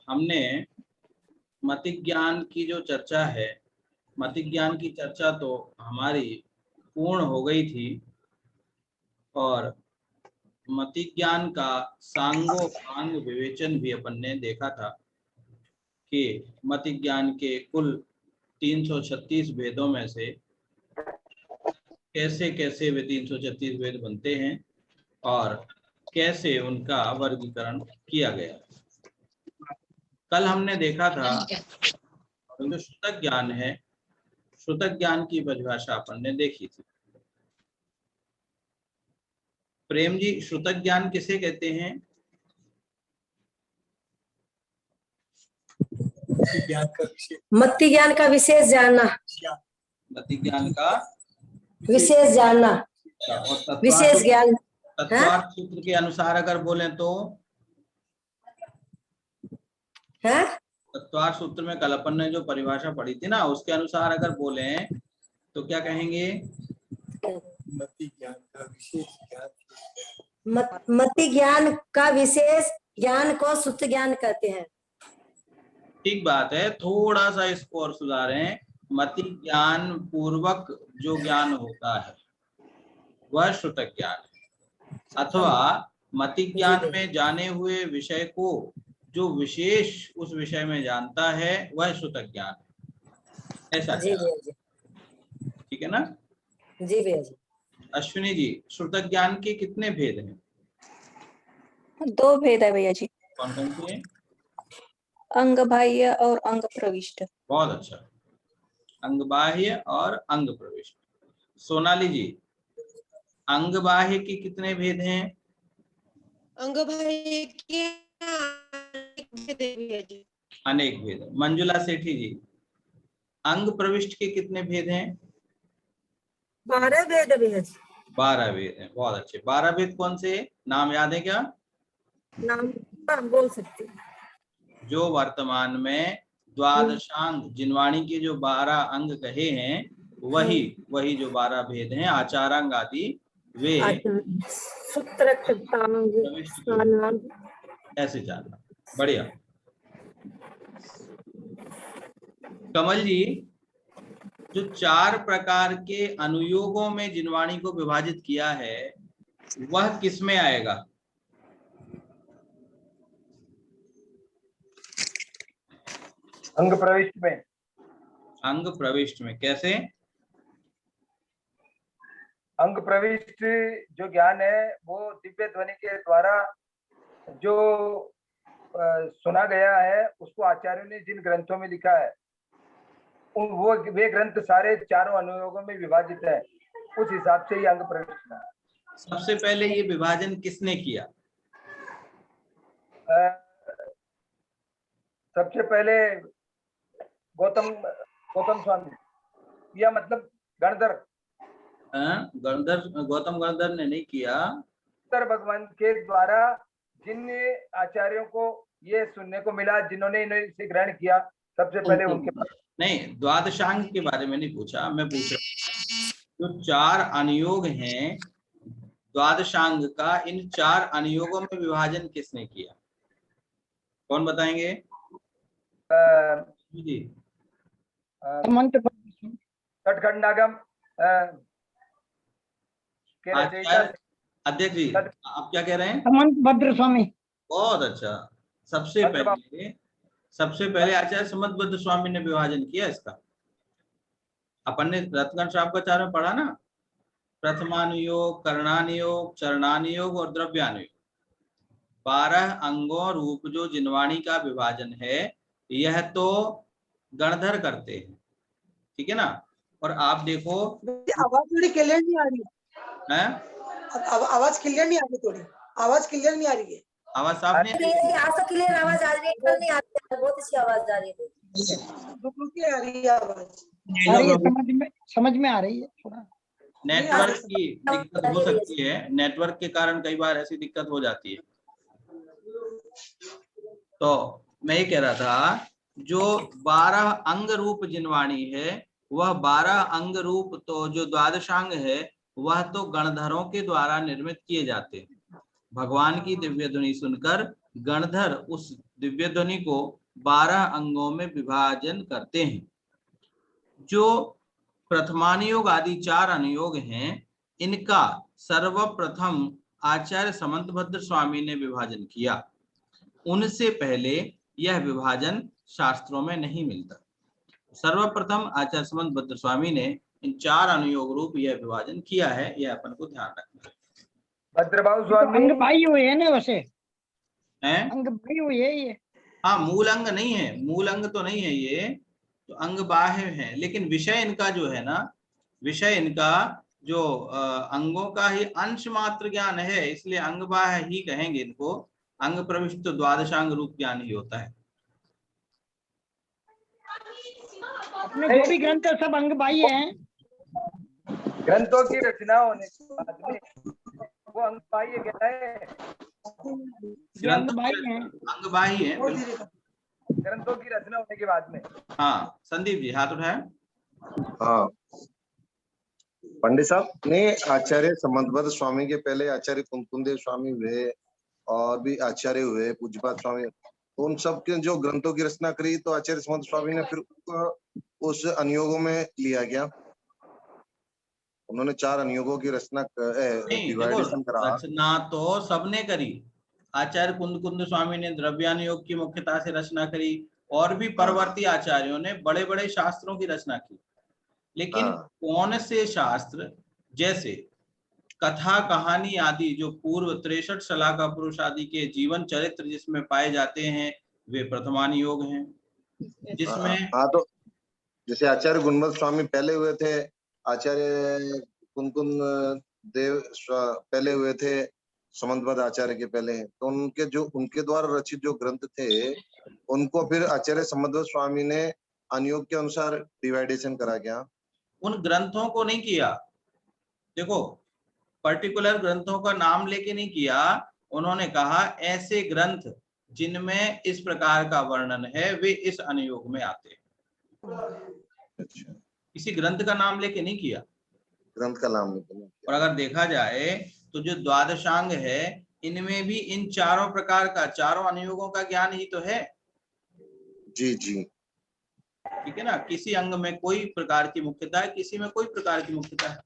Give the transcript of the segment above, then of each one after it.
हमने मतिक ज्ञान की जो चर्चा है, मतिक ज्ञान की चर्चा तो हमारी पूर्ण हो गई थी और मतिक ज्ञान का सांगो पांग विवेचन भी अपन ने देखा था कि मतिक ज्ञान के कुल 336 भेदों में से कैसे कैसे वे 336 भेद बनते हैं और कैसे उनका वर्गीकरण किया गया। कल हमने देखा था जो श्रुतक ज्ञान है, श्रुतक ज्ञान की परिभाषा अपन ने देखी थी। प्रेम जी, श्रुतक ज्ञान किसे कहते हैं? मति ज्ञान का विशेष जानना, मति ज्ञान का विशेष जानना, विशेष ज्ञान। तत्वार्थ सूत्र के अनुसार अगर बोले तो है तत्वार्थ सूत्र में कल अपन ने जो परिभाषा पढ़ी थी ना, उसके अनुसार अगर बोले तो क्या कहेंगे? मति ज्ञान का विशेष ज्ञान, मति ज्ञान का विशेष ज्ञान को शुद्ध ज्ञान कहते हैं। ठीक बात है, थोड़ा सा इसको और सुधारें। मति ज्ञान पूर्वक जो ज्ञान होता है वह श्रुतक ज्ञान है, अथवा मति ज्ञान में जाने हुए विषय को जो विशेष उस विषय में जानता है वह श्रुतक ज्ञान है। ऐसा ठीक है ना? जी भैया जी। अश्विनी जी, श्रुतक ज्ञान के कितने भेद हैं? 2 भेद है भैया जी। कौन कौन से हैं? अंग बाह्य और अंग प्रविष्ट। बहुत अच्छा, अंग बाह्य और अंग प्रविष्ट। सोनाली जी, अंग बाह्य के कितने भेद हैं? अंग बाह्य के अनेक भेद हैं भैया जी। अनेक भेद। मंजुला सेठी जी, अंग प्रविष्ट के कितने भेद हैं? 12 भेद भैया जी। 12 भेद हैं। बहुत अच्छे। 12 भेद कौन से? नाम याद है क्या? नाम बोल सकते हैं। जो वर्तमान में द्वादशांग जिनवाणी के जो 12 अंग कहे हैं वही जो 12 भेद हैं, आचारांग आदि, वे ऐसे जानना। बढ़िया। कमल जी, जो 4 प्रकार के अनुयोगों में जिनवाणी को विभाजित किया है वह किस में आएगा? अंग प्रविष्ट में। अंग प्रविष्ट में कैसे? अंग प्रविष्ट जो ज्ञान है वो दिव्य ध्वनि के द्वारा जो सुना गया है उसको आचार्यों ने जिन ग्रंथों में लिखा है वे ग्रंथ सारे चारों अनुयोगों में विभाजित है, उस हिसाब से ये अंग प्रविष्ट है। सबसे पहले ये विभाजन किसने किया? सबसे पहले गौतम स्वामी, या मतलब गणधर। गौतम गणधर ने नहीं किया। भगवान के द्वारा जिन आचार्यों को ये सुनने को मिला, जिन्होंने इसे ग्रहण किया, सबसे पहले उनके पास। नहीं, द्वादशांग के बारे में नहीं पूछा, मैं पूछ रहा हूँ जो 4 अनुयोग हैं द्वादशांग का, इन 4 अनुयोगों में विभाजन किसने किया? कौन बताएंगे? जी, तटखंडागम अध्यक्ष जी, आप क्या कह रहे हैं? समंत भद्र स्वामी। बहुत अच्छा। सबसे पहले आचार्य समंत भद्र स्वामी ने विभाजन किया इसका। अपन ने रत्न श्राप का 4 में पढ़ा ना, प्रथमानुयोग, कर्णानुयोग, चरणानुयोग और द्रव्यानुयोग। 12 अंगों रूप जो जिनवाणी का विभाजन है यह तो गणधर करते हैं, ठीक है ना? और आप देखो, आवाज थोड़ी क्लियर नहीं आ रही है? आवाज क्लियर नहीं आ रही, थोड़ी आवाज क्लियर नहीं आ रही है। आवाज साफ नहीं? क्लियर आवाज आ रही है, कल नहीं आती है, बहुत अच्छी आवाज आ रही है। आ रही है आवाज, समझ में आ रही है। थोड़ा नेटवर्क की दिक्कत हो सकती है, नेटवर्क के कारण कई बार ऐसी दिक्कत हो जाती है। तो मैं ये कह रहा था, जो 12 अंग रूप जिनवाणी है वह 12 अंग रूप तो जो द्वादशांग है वह तो गणधरों के द्वारा निर्मित किए जाते हैं। भगवान की दिव्य ध्वनि सुनकर गणधर उस दिव्य ध्वनि को 12 अंगों में विभाजन करते हैं। जो प्रथमानुयोग आदि 4 अनुयोग हैं, इनका सर्वप्रथम आचार्य समंतभद्र स्वामी ने विभाजन किया। उनसे पहले यह विभाजन शास्त्रों में नहीं मिलता। सर्वप्रथम आचार्य समंतभद्र स्वामी ने इन 4 अनुयोग रूप यह विभाजन किया है, यह अपन को ध्यान रखना है। भद्रभाव तो स्वामी अंग बाह्य हुए है ना, वैसे हैं? अंग बाह्य हुए है ये। हाँ, मूल अंग नहीं है, मूल अंग तो नहीं है ये, तो अंग बाह्य है, लेकिन विषय इनका जो है ना, विषय इनका जो अंगों का ही अंश मात्र ज्ञान है, इसलिए अंग बाह्य ही कहेंगे इनको। अंग प्रविष्ट तो द्वादशांग रूप ज्ञान ही होता है। अपने जो भी ग्रंथ है सब अंग बाह्य हैं। ग्रंथों की रचना होने के बाद में वो अंग बाह्य कहलाए। ये अंग बाह्य हैं। अंग बाह्य है, ग्रंथों की रचना होने के बाद में। हाँ, संदीप जी हाथ उठाए। हाँ, पंडित साहब ने आचार्य समंतभद्र स्वामी के पहले आचार्य कुंकुमदेव स्वामी हुए और भी आचार्य हुए, पूज्यपाद स्वामी, उन सब के जो ग्रंथों की रचना करी, तो आचार्य समंत स्वामी ने फिर उस अनुयोगों में लिया गया। उन्होंने 4 अनुयोगों की रचना डिवाइडेशन करा। रचना तो सबने करी। आचार्य कुंद स्वामी ने द्रव्यानुयोग की मुख्यता से रचना करी, और भी परवर्ती आचार्यों ने बड़े बड़े शास्त्रों की रचना की। लेकिन कौन से शास्त्र, जैसे कथा कहानी आदि जो पूर्व 63 शलाका पुरुष आदि के जीवन चरित्र जिसमें पाए जाते हैं, वे प्रथमानुयोग हैं। जिसमें तो जैसे आचार्य गुणवंत स्वामी पहले हुए थे, आचार्य कुंकुम देव पहले हुए थे, समंतभद्र आचार्य के पहले, तो उनके द्वारा रचित जो ग्रंथ थे, उनको फिर आचार्य समंतभद्र स्वामी ने अनुयोग के अनुसार डिवाइडेशन करा गया। उन ग्रंथों को नहीं किया, देखो पर्टिकुलर ग्रंथों का नाम लेके नहीं किया। उन्होंने कहा ऐसे ग्रंथ जिनमें इस प्रकार का वर्णन है, वे इस अनुयोग में आते हैं। किसी ग्रंथ का नाम लेके नहीं किया, ग्रंथ का नाम लेके नहीं और अगर देखा जाए तो जो द्वादशांग है, इनमें भी इन चारों प्रकार का, चारों अनुयोगों का ज्ञान ही तो है। जी जी, ठीक है ना। किसी अंग में कोई प्रकार की मुख्यता है, किसी में कोई प्रकार की मुख्यता है।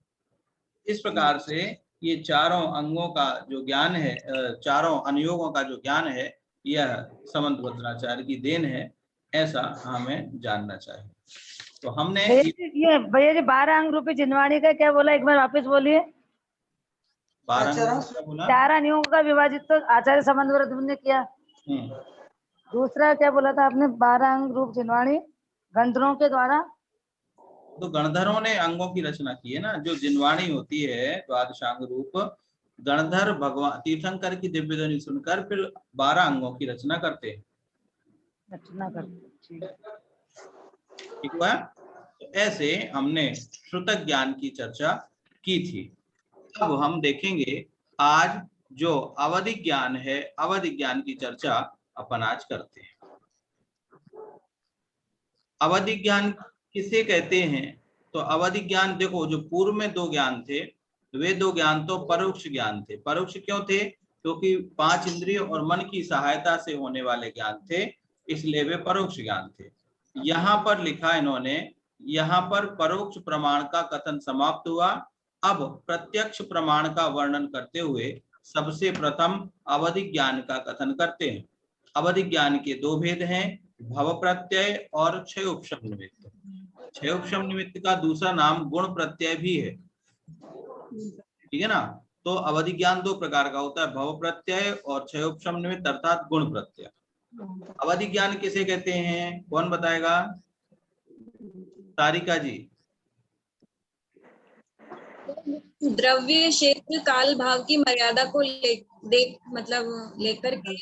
इस प्रकार से ये चारों अंगों का जो ज्ञान है, चारों अनुयोगों का जो ज्ञान है, यह समंतभद्राचार्य की देन है, ऐसा हमें जानना चाहिए। तो हमने ये भैया जी 12 अंग रूपी जिनवाणी का क्या बोला, एक बार वापस बोलिए। 4 अनुयोग का विभाजित तो आचार्य समंतभद्र ने किया। दूसरा क्या बोला था आपने, 12 अंग रूप जिनवाणी गंधर्वों के द्वारा? तो गणधरों ने अंगों की रचना की है ना। जो जिनवाणी होती है द्वादशांग रूप, गणधर भगवान तीर्थंकर की दिव्य ध्वनि सुनकर फिर 12 अंगों की रचना करते हैं। ठीक हुआ। तो ऐसे हमने श्रुतक ज्ञान की चर्चा की थी। अब हम देखेंगे आज जो अवधि ज्ञान है, अवधि ज्ञान की चर्चा अपन आज करते हैं। अवधि ज्ञान किसे कहते हैं? तो अवधि ज्ञान, देखो जो पूर्व में 2 ज्ञान थे, वे 2 ज्ञान तो परोक्ष ज्ञान थे। परोक्ष क्यों थे? क्योंकि 5 इंद्रियों और मन की सहायता से होने वाले ज्ञान थे, इसलिए वे परोक्ष ज्ञान थे। यहाँ पर लिखा इन्होंने, यहाँ पर परोक्ष प्रमाण का कथन समाप्त हुआ। अब प्रत्यक्ष प्रमाण का वर्णन करते हुए सबसे प्रथम अवधि ज्ञान का कथन करते हैं। अवधि ज्ञान के 2 भेद हैं, भव प्रत्यय और क्षय उपशम निमित्त। क्षय उपशम निमित्त का दूसरा नाम गुण प्रत्यय भी है। ठीक है ना। तो अवधि ज्ञान 2 प्रकार का होता है, भव प्रत्यय और क्षय उपशम निमित्त अर्थात गुण प्रत्यय। अवधि ज्ञान किसे कहते हैं, कौन बताएगा? तारिका जी। द्रव्य क्षेत्र काल भाव की मर्यादा को मतलब लेकर के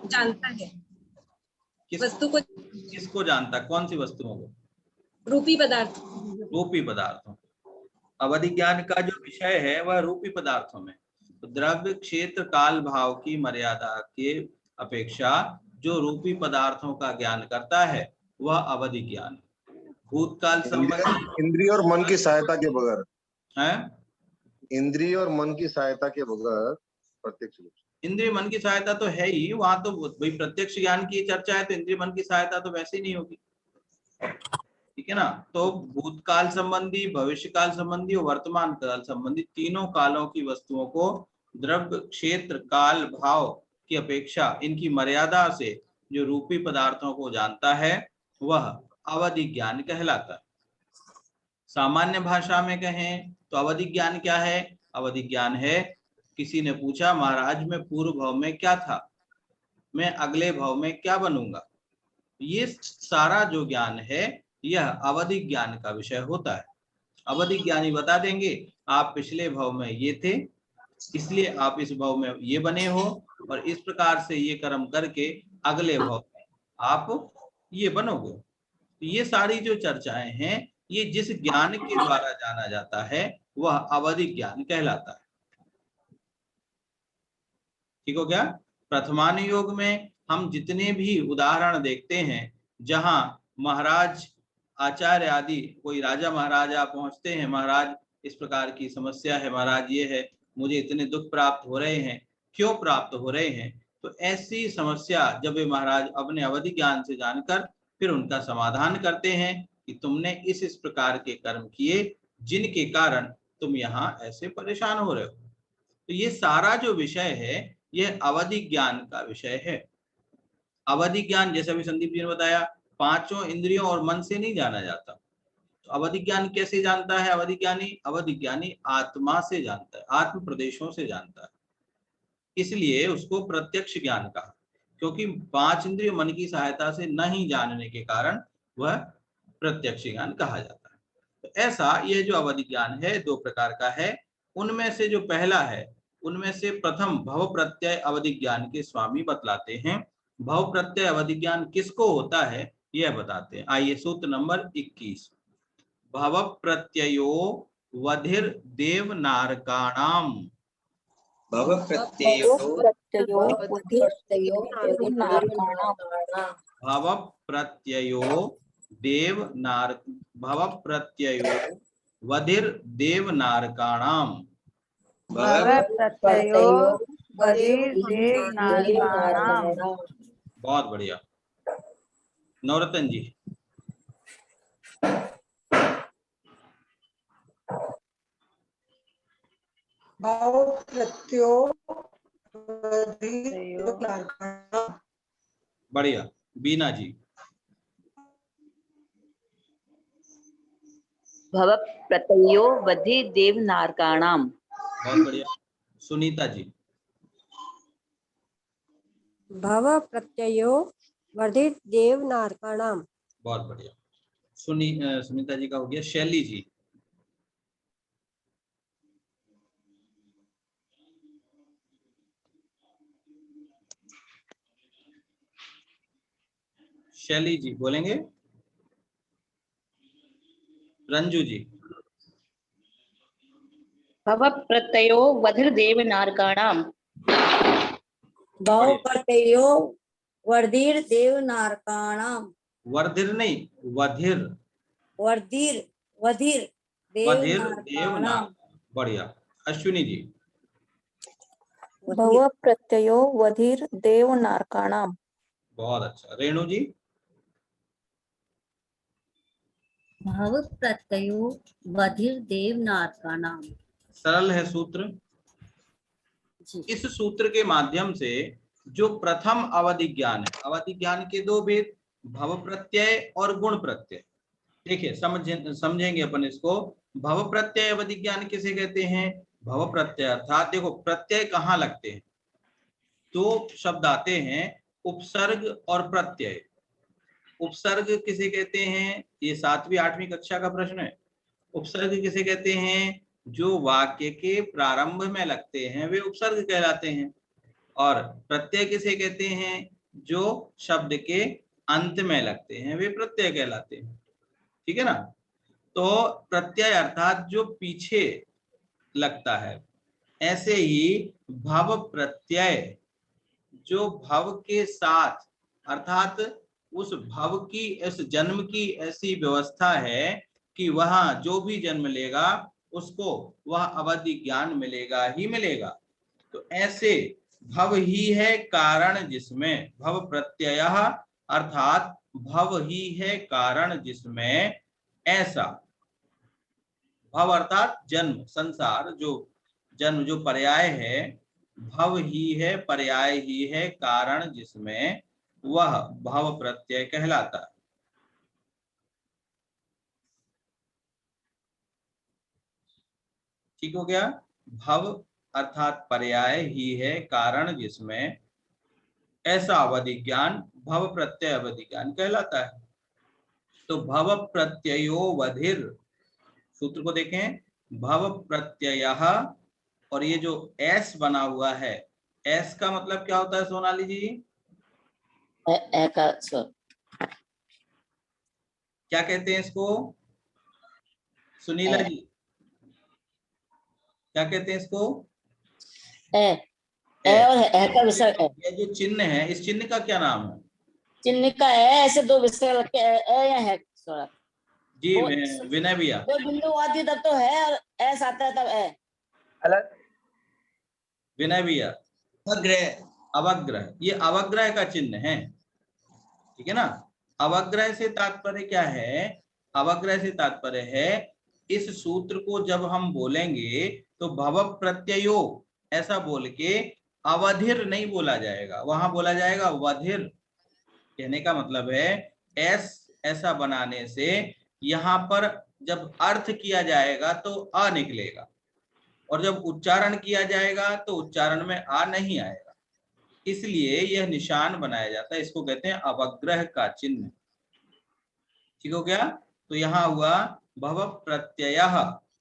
जानता है। वस्तु को किसको जानता? कौन सी वस्तुओं को? रूपी पदार्थ। रूपी पदार्थों। अवधि ज्ञान का जो विषय है वह रूपी पदार्थों में। तो द्रव्य क्षेत्र काल भाव की मर्यादा के अपेक्षा जो रूपी पदार्थों का ज्ञान करता है वह अवधि ज्ञान। भूतकाल संबंधी इंद्रिय और मन की सहायता के बगैर है, इंद्रिय और मन की सहायता के बगैर प्रत्यक्ष रूप से। इंद्रिय मन की सहायता तो है ही, वहां तो भाई प्रत्यक्ष ज्ञान की चर्चा है, तो इंद्रिय मन की सहायता तो वैसे ही नहीं होगी, ठीक है ना। तो भूतकाल संबंधी, भविष्य काल संबंधी और वर्तमान काल संबंधी तीनों कालों की वस्तुओं को द्रव्य, क्षेत्र, काल, भाव की अपेक्षा इनकी मर्यादा से जो रूपी पदार्थों को जानता है वह अवधि ज्ञान कहलाता है। सामान्य भाषा में कहें तो अवधि ज्ञान क्या है? अवधि ज्ञान है, किसी ने पूछा महाराज मैं पूर्व भाव में क्या था, मैं अगले भाव में क्या बनूंगा, ये सारा जो ज्ञान है यह अवधि ज्ञान का विषय होता है। अवधि ज्ञानी बता देंगे आप पिछले भाव में ये थे, इसलिए आप इस भाव में ये बने हो, और इस प्रकार से ये कर्म करके अगले भाव में आप ये बनोगे। तो ये सारी जो चर्चाएं हैं, ये जिस ज्ञान के द्वारा जाना जाता है वह अवधि ज्ञान कहलाता है। ठीक हो गया। प्रथमानुयोग में हम जितने भी उदाहरण देखते हैं जहां महाराज, आचार्य आदि, कोई राजा महाराजा पहुंचते हैं, महाराज इस प्रकार की समस्या है, महाराज ये है, मुझे इतने दुख प्राप्त हो रहे हैं, क्यों प्राप्त हो रहे हैं, तो ऐसी समस्या जब वे महाराज अपने अवधि ज्ञान से जानकर फिर उनका समाधान करते हैं कि तुमने इस प्रकार के कर्म किए जिनके कारण तुम यहाँ ऐसे परेशान हो रहे हो। तो ये सारा जो विषय है यह अवधि ज्ञान का विषय है। अवधि ज्ञान जैसे अभी संदीप जी ने बताया, पांचों इंद्रियों और मन से नहीं जाना जाता। तो अवधि ज्ञान कैसे जानता है अवधि ज्ञानी? अवधि ज्ञानी आत्मा से जानता है, आत्म प्रदेशों से जानता है, इसलिए उसको प्रत्यक्ष ज्ञान कहा, क्योंकि पांच इंद्रिय मन की सहायता से नहीं जानने के कारण वह प्रत्यक्ष ज्ञान कहा जाता है। तो ऐसा यह जो अवधि ज्ञान है दो प्रकार का है। उनमें से जो पहला है, उनमें से प्रथम भव प्रत्यय अवधि ज्ञान के स्वामी बतलाते हैं। भव प्रत्यय अवधि ज्ञान किसको होता है यह बताते हैं। आइए सूत्र नंबर 21, भव प्रत्ययो वधिर देव नारकाणाम। भव प्रत्ययो भव प्रत्ययो देव नार, भव प्रत्ययो वधिर देव नारकाणाम। बहुत बढ़िया नवरत्न जी। भाव प्रत्यो बढ़िया बीना जी। भव प्रत्ययो वधि देव नारकाणाम। बहुत बढ़िया सुनीता जी। भव प्रत्ययो वर्धित देव नारकाणाम। बहुत बढ़िया सुनीता जी का हो गया। शैली जी। शैली जी बोलेंगे। रंजू जी। भव प्रत्ययो वधिर देव नारकाणाम। भव प्रत्ययो वर्धिर देव नारकाणाम। वर्धिर नहीं वधिर। वर्धिर वधिर वधिर देव नारकाणाम। बढ़िया अश्विनी जी। भव प्रत्ययो वधिर देव नारकाणाम। बहुत अच्छा रेणु जी। भव प्रत्ययो वधिर देव नारकाणाम। सरल है सूत्र। इस सूत्र के माध्यम से जो प्रथम अवधि ज्ञान है, अवधि ज्ञान के दो भेद, भव प्रत्यय और गुण प्रत्यय। देखिए समझेंगे अपन इसको। भव प्रत्यय अवधि ज्ञान किसे कहते हैं? भव प्रत्यय अर्थात देखो प्रत्यय कहाँ लगते हैं, दो शब्द आते हैं उपसर्ग और प्रत्यय। उपसर्ग किसे कहते हैं? ये 7वीं 8वीं कक्षा का प्रश्न है। उपसर्ग किसे कहते हैं? जो वाक्य के प्रारंभ में लगते हैं वे उपसर्ग कहलाते हैं। और प्रत्यय किसे कहते हैं? जो शब्द के अंत में लगते हैं वे प्रत्यय कहलाते हैं। ठीक है ना। तो प्रत्यय अर्थात जो पीछे लगता है। ऐसे ही भव प्रत्यय जो भव के साथ अर्थात उस भव की, इस जन्म की ऐसी व्यवस्था है कि वहां जो भी जन्म लेगा उसको वह अवधि ज्ञान मिलेगा ही मिलेगा। तो ऐसे भव ही है कारण जिसमें, भव प्रत्यय अर्थात भव ही है कारण जिसमें ऐसा, भव अर्थात जन्म, संसार, जो जन्म जो पर्याय है, भव ही है पर्याय ही है कारण जिसमें वह भव प्रत्यय कहलाता है। ठीक हो गया। भव अर्थात पर्याय ही है कारण जिसमें ऐसा अवधि ज्ञान भव प्रत्यय अवधि ज्ञान कहलाता है। तो भव प्रत्ययो वधिर, सूत्र को देखें, भव प्रत्यय, और ये जो एस बना हुआ है, एस का मतलब क्या होता है सोनाली जी? क्या कहते हैं इसको सुनीला जी, क्या कहते हैं इसको? और का विसर्ग है। ये जो चिन्ह है, इस चिन्ह का क्या नाम है? चिन्ह का ऐसे दो विसर्ग लग के है थोड़ा जी विनय भैया, दो बिंदु आती है तब तो है, और एस आता है तब है। अलग विनय भैया, अवग्रह, ये अवग्रह का चिन्ह है, ठीक है ना। अवग्रह से तात्पर्य क्या है? अवग्रह से तात्पर्य है इस सूत्र को जब हम बोलेंगे तो भव प्रत्ययो ऐसा बोल के अवधिर नहीं बोला जाएगा, वहां बोला जाएगा वधिर। कहने का मतलब है एस ऐसा बनाने से यहाँ पर जब अर्थ किया जाएगा तो अ निकलेगा, और जब उच्चारण किया जाएगा तो उच्चारण में आ नहीं आएगा, इसलिए यह निशान बनाया जाता है, इसको कहते हैं अवग्रह का चिन्ह। ठीक हो गया। तो यहाँ हुआ भव प्रत्यय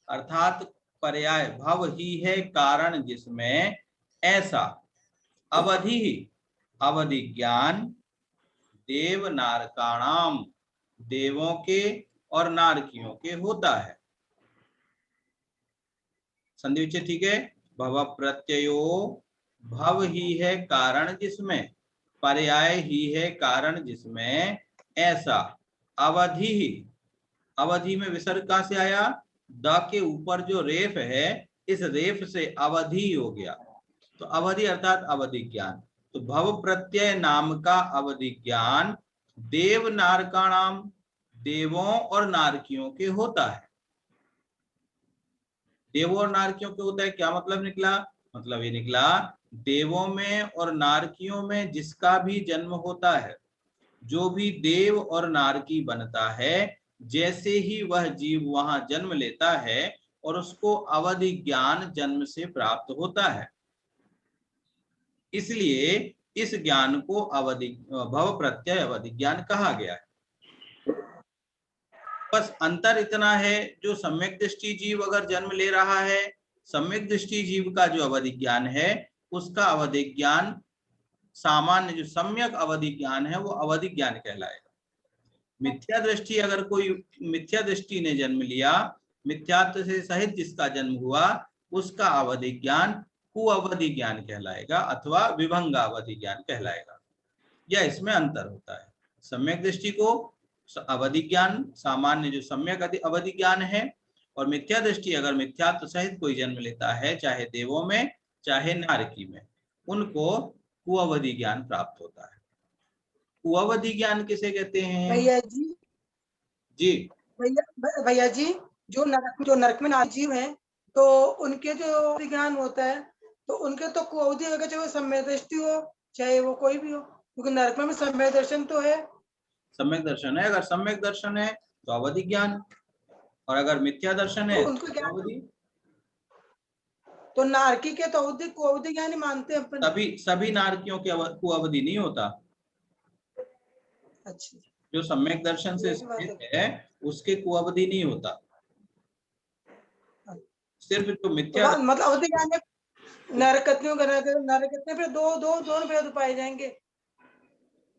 अर्थात पर्याय, भव ही है कारण जिसमें ऐसा अवधि, अवधि ज्ञान देव नारकाणाम, देवों के और नारकियों के होता है। संधि विच्छेद ठीक है। भव प्रत्ययो, भव ही है कारण जिसमें, पर्याय ही है कारण जिसमें ऐसा अवधि, अवधि में विसर्ग कहां से आया? द के ऊपर जो रेफ है, इस रेफ से अवधि हो गया, तो अवधि अर्थात अवधि ज्ञान। तो भव प्रत्यय नाम का अवधि ज्ञान देव नारकाणाम, देवों और नारकियों के होता है। देवों और नारकियों के होता है, क्या मतलब निकला? मतलब ये निकला देवों में और नारकियों में जिसका भी जन्म होता है, जो भी देव और नारकी बनता है, जैसे ही वह जीव वहां जन्म लेता है और उसको अवधि ज्ञान जन्म से प्राप्त होता है, इसलिए इस ज्ञान को अवधि भव प्रत्यय अवधि ज्ञान कहा गया है। बस अंतर इतना है, जो सम्यक दृष्टि जीव अगर जन्म ले रहा है, सम्यक दृष्टि जीव का जो अवधि ज्ञान है उसका अवधि ज्ञान, सामान्य जो सम्यक अवधि ज्ञान है वो अवधि ज्ञान कहलाएगा। मिथ्या दृष्टि, अगर कोई मिथ्या दृष्टि ने जन्म लिया, मिथ्यात्व से सहित जिसका जन्म हुआ, उसका अवधि ज्ञान कुअवधि ज्ञान कहलाएगा अथवा विभंगावधि ज्ञान कहलाएगा। यह इसमें अंतर होता है। सम्यक दृष्टि को अवधि ज्ञान, सामान्य जो सम्यक अवधि ज्ञान है, और मिथ्या दृष्टि अगर मिथ्यात्व सहित कोई जन्म लेता है, चाहे देवों में चाहे नारकी में, उनको कुअवधि ज्ञान प्राप्त होता है। कुअवधि ज्ञान किसे कहते हैं? भैया जी, जी भैया जी, जो नरक में नारक जीव हैं, तो उनके जो ज्ञान होता है, तो उनके तो कुअवधि होगा, चाहे वो सम्यक दृष्टि हो चाहे वो कोई भी हो, क्योंकि नरक में सम्यक दर्शन तो है। सम्यक दर्शन है, अगर सम्यक दर्शन है तो अवधि ज्ञान, और अगर मिथ्या दर्शन है तो अवधि। तो नारकी के तो कुअवधि ज्ञान ही मानते हैं अपन। सभी नारकियों के कुअवधि नहीं होता। अच्छा, जो सम्यक दर्शन से स्थित है उसके कुअवधि नहीं होता, सिर्फ जो मिथ्या तो मतलब अवधि ज्ञान में नरकतियों का नरकति फिर दोनों भेद पाए जाएंगे,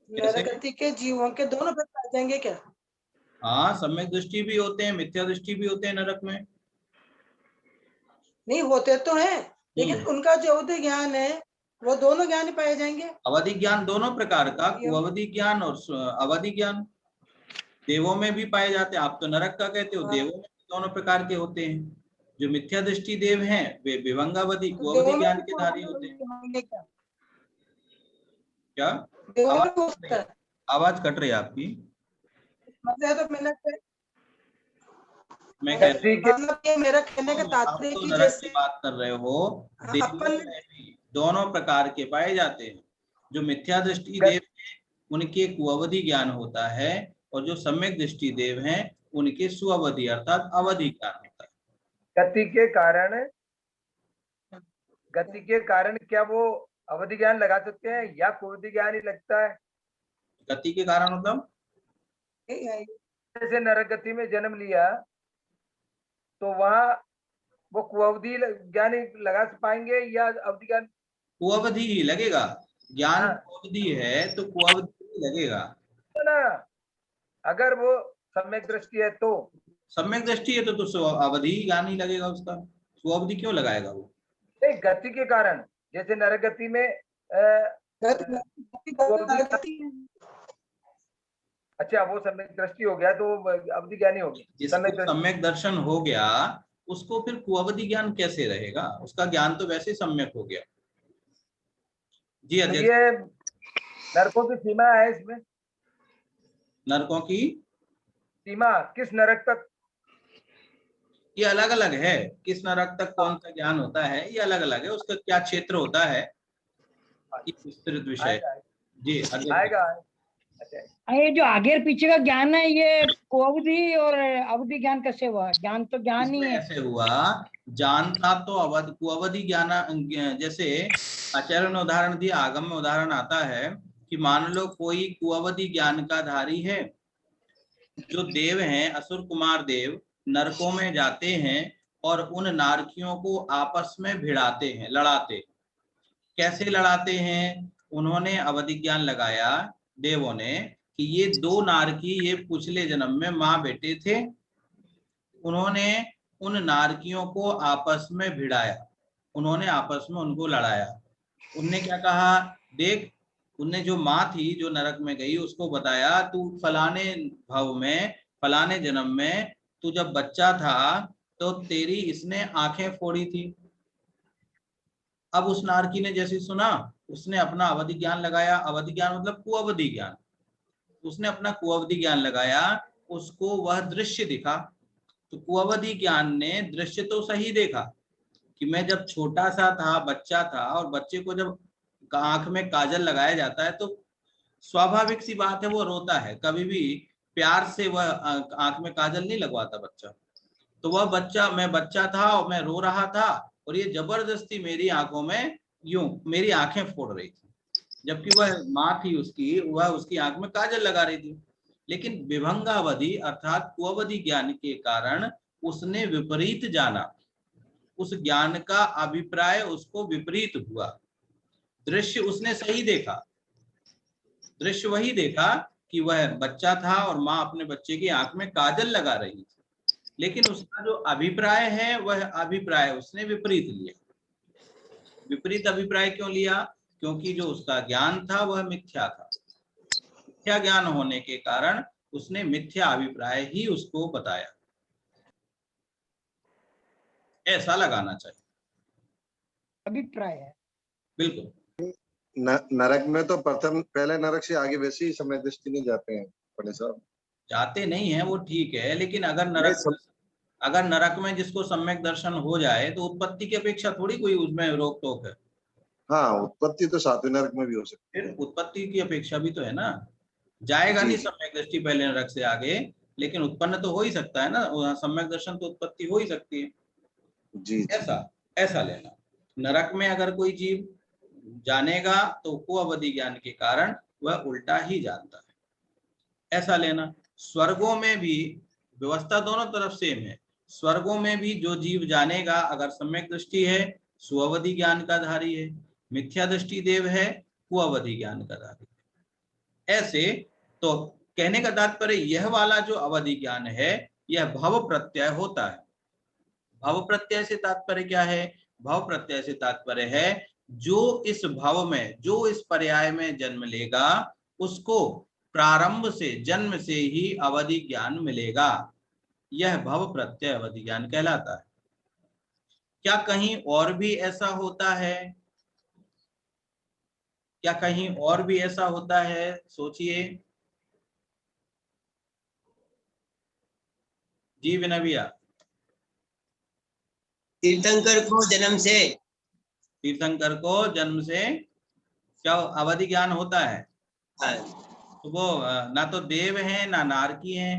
नरकति के जीवों के दोनों भेद पाए जाएंगे क्या? हाँ, सम्यक दृष्टि भी होते हैं, मिथ्या दृष्टि भी होते हैं नरक में। नहीं होते तो हैं, लेकिन उनका जो अवधि ज्ञान है वो दोनों ज्ञान ही पाए जाएंगे। अवधि ज्ञान दोनों प्रकार का, कुअवधि ज्ञान और अवधि ज्ञान देवों में भी पाए जाते हैं। आप तो नरक का कहते हो, देवों में दोनों प्रकार के होते हैं। जो मिथ्या दृष्टि देव हैं वे विभंगावधि कुअवधि ज्ञान के धारी होते हैं। क्या आवाज कट रही है आपकी? मैं कह मतलब मेरा कहने का तात्पर्य तो कि नरक जैसे की बात कर रहे हो, देवों में भी दोनों प्रकार के पाए जाते हैं। जो मिथ्या दृष्टि देव हैं उनके कुअवधि ज्ञान होता है, और जो सम्यक दृष्टि देव हैं उनके सुअवधि अर्थात अवधि ज्ञान होता है। गति के कारण क्या वो अवधि ज्ञान लगा सकते हैं या कुअवधि ज्ञान ही लगता है? गति के कारण मतलब जैसे नरक गति में जन्म लिया तो वहां वो कुअवधि ज्ञान ही लगा पाएंगे या अवधि ज्ञान? कुअवधि ही लगेगा। ज्ञान कुअवधि है तो कुअवधि ही लगेगा ना। अगर वो सम्यक दृष्टि है तो सम्यक दृष्टि है तो अवधि ज्ञान ही लगेगा उसका। सुअवधि क्यों लगाएगा वो? गति के कारण, जैसे नरक गति में अच्छा वो सम्यक दृष्टि हो गया तो अवधि ज्ञान ही होगी। जिसको सम्यक दर्शन हो गया उसको फिर कुअवधि ज्ञान कैसे रहेगा? उसका ज्ञान तो वैसे सम्यक हो गया। जी अध्यक्ष, ये नरकों की सीमा है इसमें? नरकों की सीमा किस नरक तक? ये अलग अलग है। किस नरक तक कौन सा ज्ञान होता है ये अलग अलग है। उसका क्या क्षेत्र होता है ये विस्तृत विषय। जी आएगा। ये जो आगे पीछे का ज्ञान है ये कुअवधि और अवधि ज्ञान कैसे हुआ? ज्ञान तो ज्ञान ही है। ऐसे हुआ, ज्ञान था तो कुअवधि ज्ञान। जैसे आचार्य ने उदाहरण दिया, आगम में उदाहरण आता है कि मान लो कोई कुअवधि ज्ञान का धारी है। जो देव हैं असुर कुमार देव नरकों में जाते हैं और उन नारकियों को आपस में भिड़ाते हैं, लड़ाते। कैसे लड़ाते हैं? उन्होंने अवधि ज्ञान लगाया देवों ने कि ये दो नारकी ये पिछले जन्म में माँ बेटे थे। उन्होंने उन नारकियों को आपस में भिड़ाया, उन्होंने आपस में उनको लड़ाया। उनने क्या कहा? देख, उनने जो माँ थी जो नरक में गई उसको बताया तू फलाने भाव में फलाने जन्म में तू जब बच्चा था तो तेरी इसने आंखें फोड़ी थी। अब उस नारकी ने जैसे सुना उसने अपना अवधि ज्ञान लगाया। अवधि ज्ञान मतलब कुअवधि ज्ञान। उसने अपना कुअवधि ज्ञान लगाया, उसको वह दृश्य दिखा। तो कुअवधि ज्ञान ने दृश्य तो सही देखा कि मैं जब छोटा सा था, बच्चा था, और बच्चे को जब आंख में काजल लगाया जाता है तो स्वाभाविक सी बात है वो रोता है। कभी भी प्यार से वह आंख में काजल नहीं लगवाता बच्चा। तो वह बच्चा, मैं बच्चा था और मैं रो रहा था और ये जबरदस्ती मेरी आंखों में यूं मेरी आंखें फोड़ रही थी, जबकि वह माँ थी उसकी, वह उसकी आंख में काजल लगा रही थी। लेकिन विभंगावधि अर्थात कुअवधि ज्ञान के कारण उसने विपरीत जाना। उस ज्ञान का अभिप्राय उसको विपरीत हुआ। दृश्य उसने सही देखा, दृश्य वही देखा कि वह बच्चा था और माँ अपने बच्चे की आंख में काजल लगा रही थी, लेकिन उसका जो अभिप्राय है वह अभिप्राय उसने विपरीत लिया। विपरीत अभिप्राय क्यों लिया? क्योंकि जो उसका ज्ञान था वह मिथ्या था। मिथ्या ज्ञान होने के कारण उसने मिथ्या अभिप्राय ही उसको बताया। ऐसा लगाना चाहिए अभिप्राय है। बिल्कुल। नरक में तो प्रथम पहले नरक से आगे वैसे ही समय दृष्टि नहीं जाते हैं पंडित साहब। जाते नहीं है वो ठीक है, लेकिन अगर नरक में जिसको सम्यक दर्शन हो जाए तो उत्पत्ति की अपेक्षा थोड़ी कोई उसमें रोक टोक है। हाँ, उत्पत्ति तो सातवें नरक में भी हो सकती है। फिर उत्पत्ति की अपेक्षा भी तो है ना। जाएगा नहीं सम्यक दृष्टि पहले नरक से आगे, लेकिन उत्पन्न तो हो ही सकता है ना। सम्यक दर्शन तो उत्पत्ति हो ही सकती है। जी, ऐसा लेना। नरक में अगर कोई जीव जानेगा तो कुअवधि ज्ञान के कारण वह उल्टा ही जानता है, ऐसा लेना। स्वर्गों में भी व्यवस्था दोनों तरफ सेम है। स्वर्गों में भी जो जीव जानेगा अगर सम्यक दृष्टि है सुअवधि ज्ञान का धारी है, मिथ्या दृष्टि देव है कुअवधि ज्ञान का धारी है। ऐसे तो कहने का तात्पर्य यह वाला जो अवधि ज्ञान है यह भव प्रत्यय होता है। भव प्रत्यय से तात्पर्य क्या है? भव प्रत्यय से तात्पर्य है जो इस भव में, जो इस पर्याय में जन्म लेगा उसको प्रारंभ से, जन्म से ही अवधि ज्ञान मिलेगा। यह भव प्रत्यय अवधि ज्ञान कहलाता है। क्या कहीं और भी ऐसा होता है? क्या कहीं और भी ऐसा होता है? सोचिए जी विनय भैया। तीर्थंकर को जन्म से, तीर्थंकर को जन्म से क्या अवधि ज्ञान होता है? तो वो ना तो देव है ना नारकी है,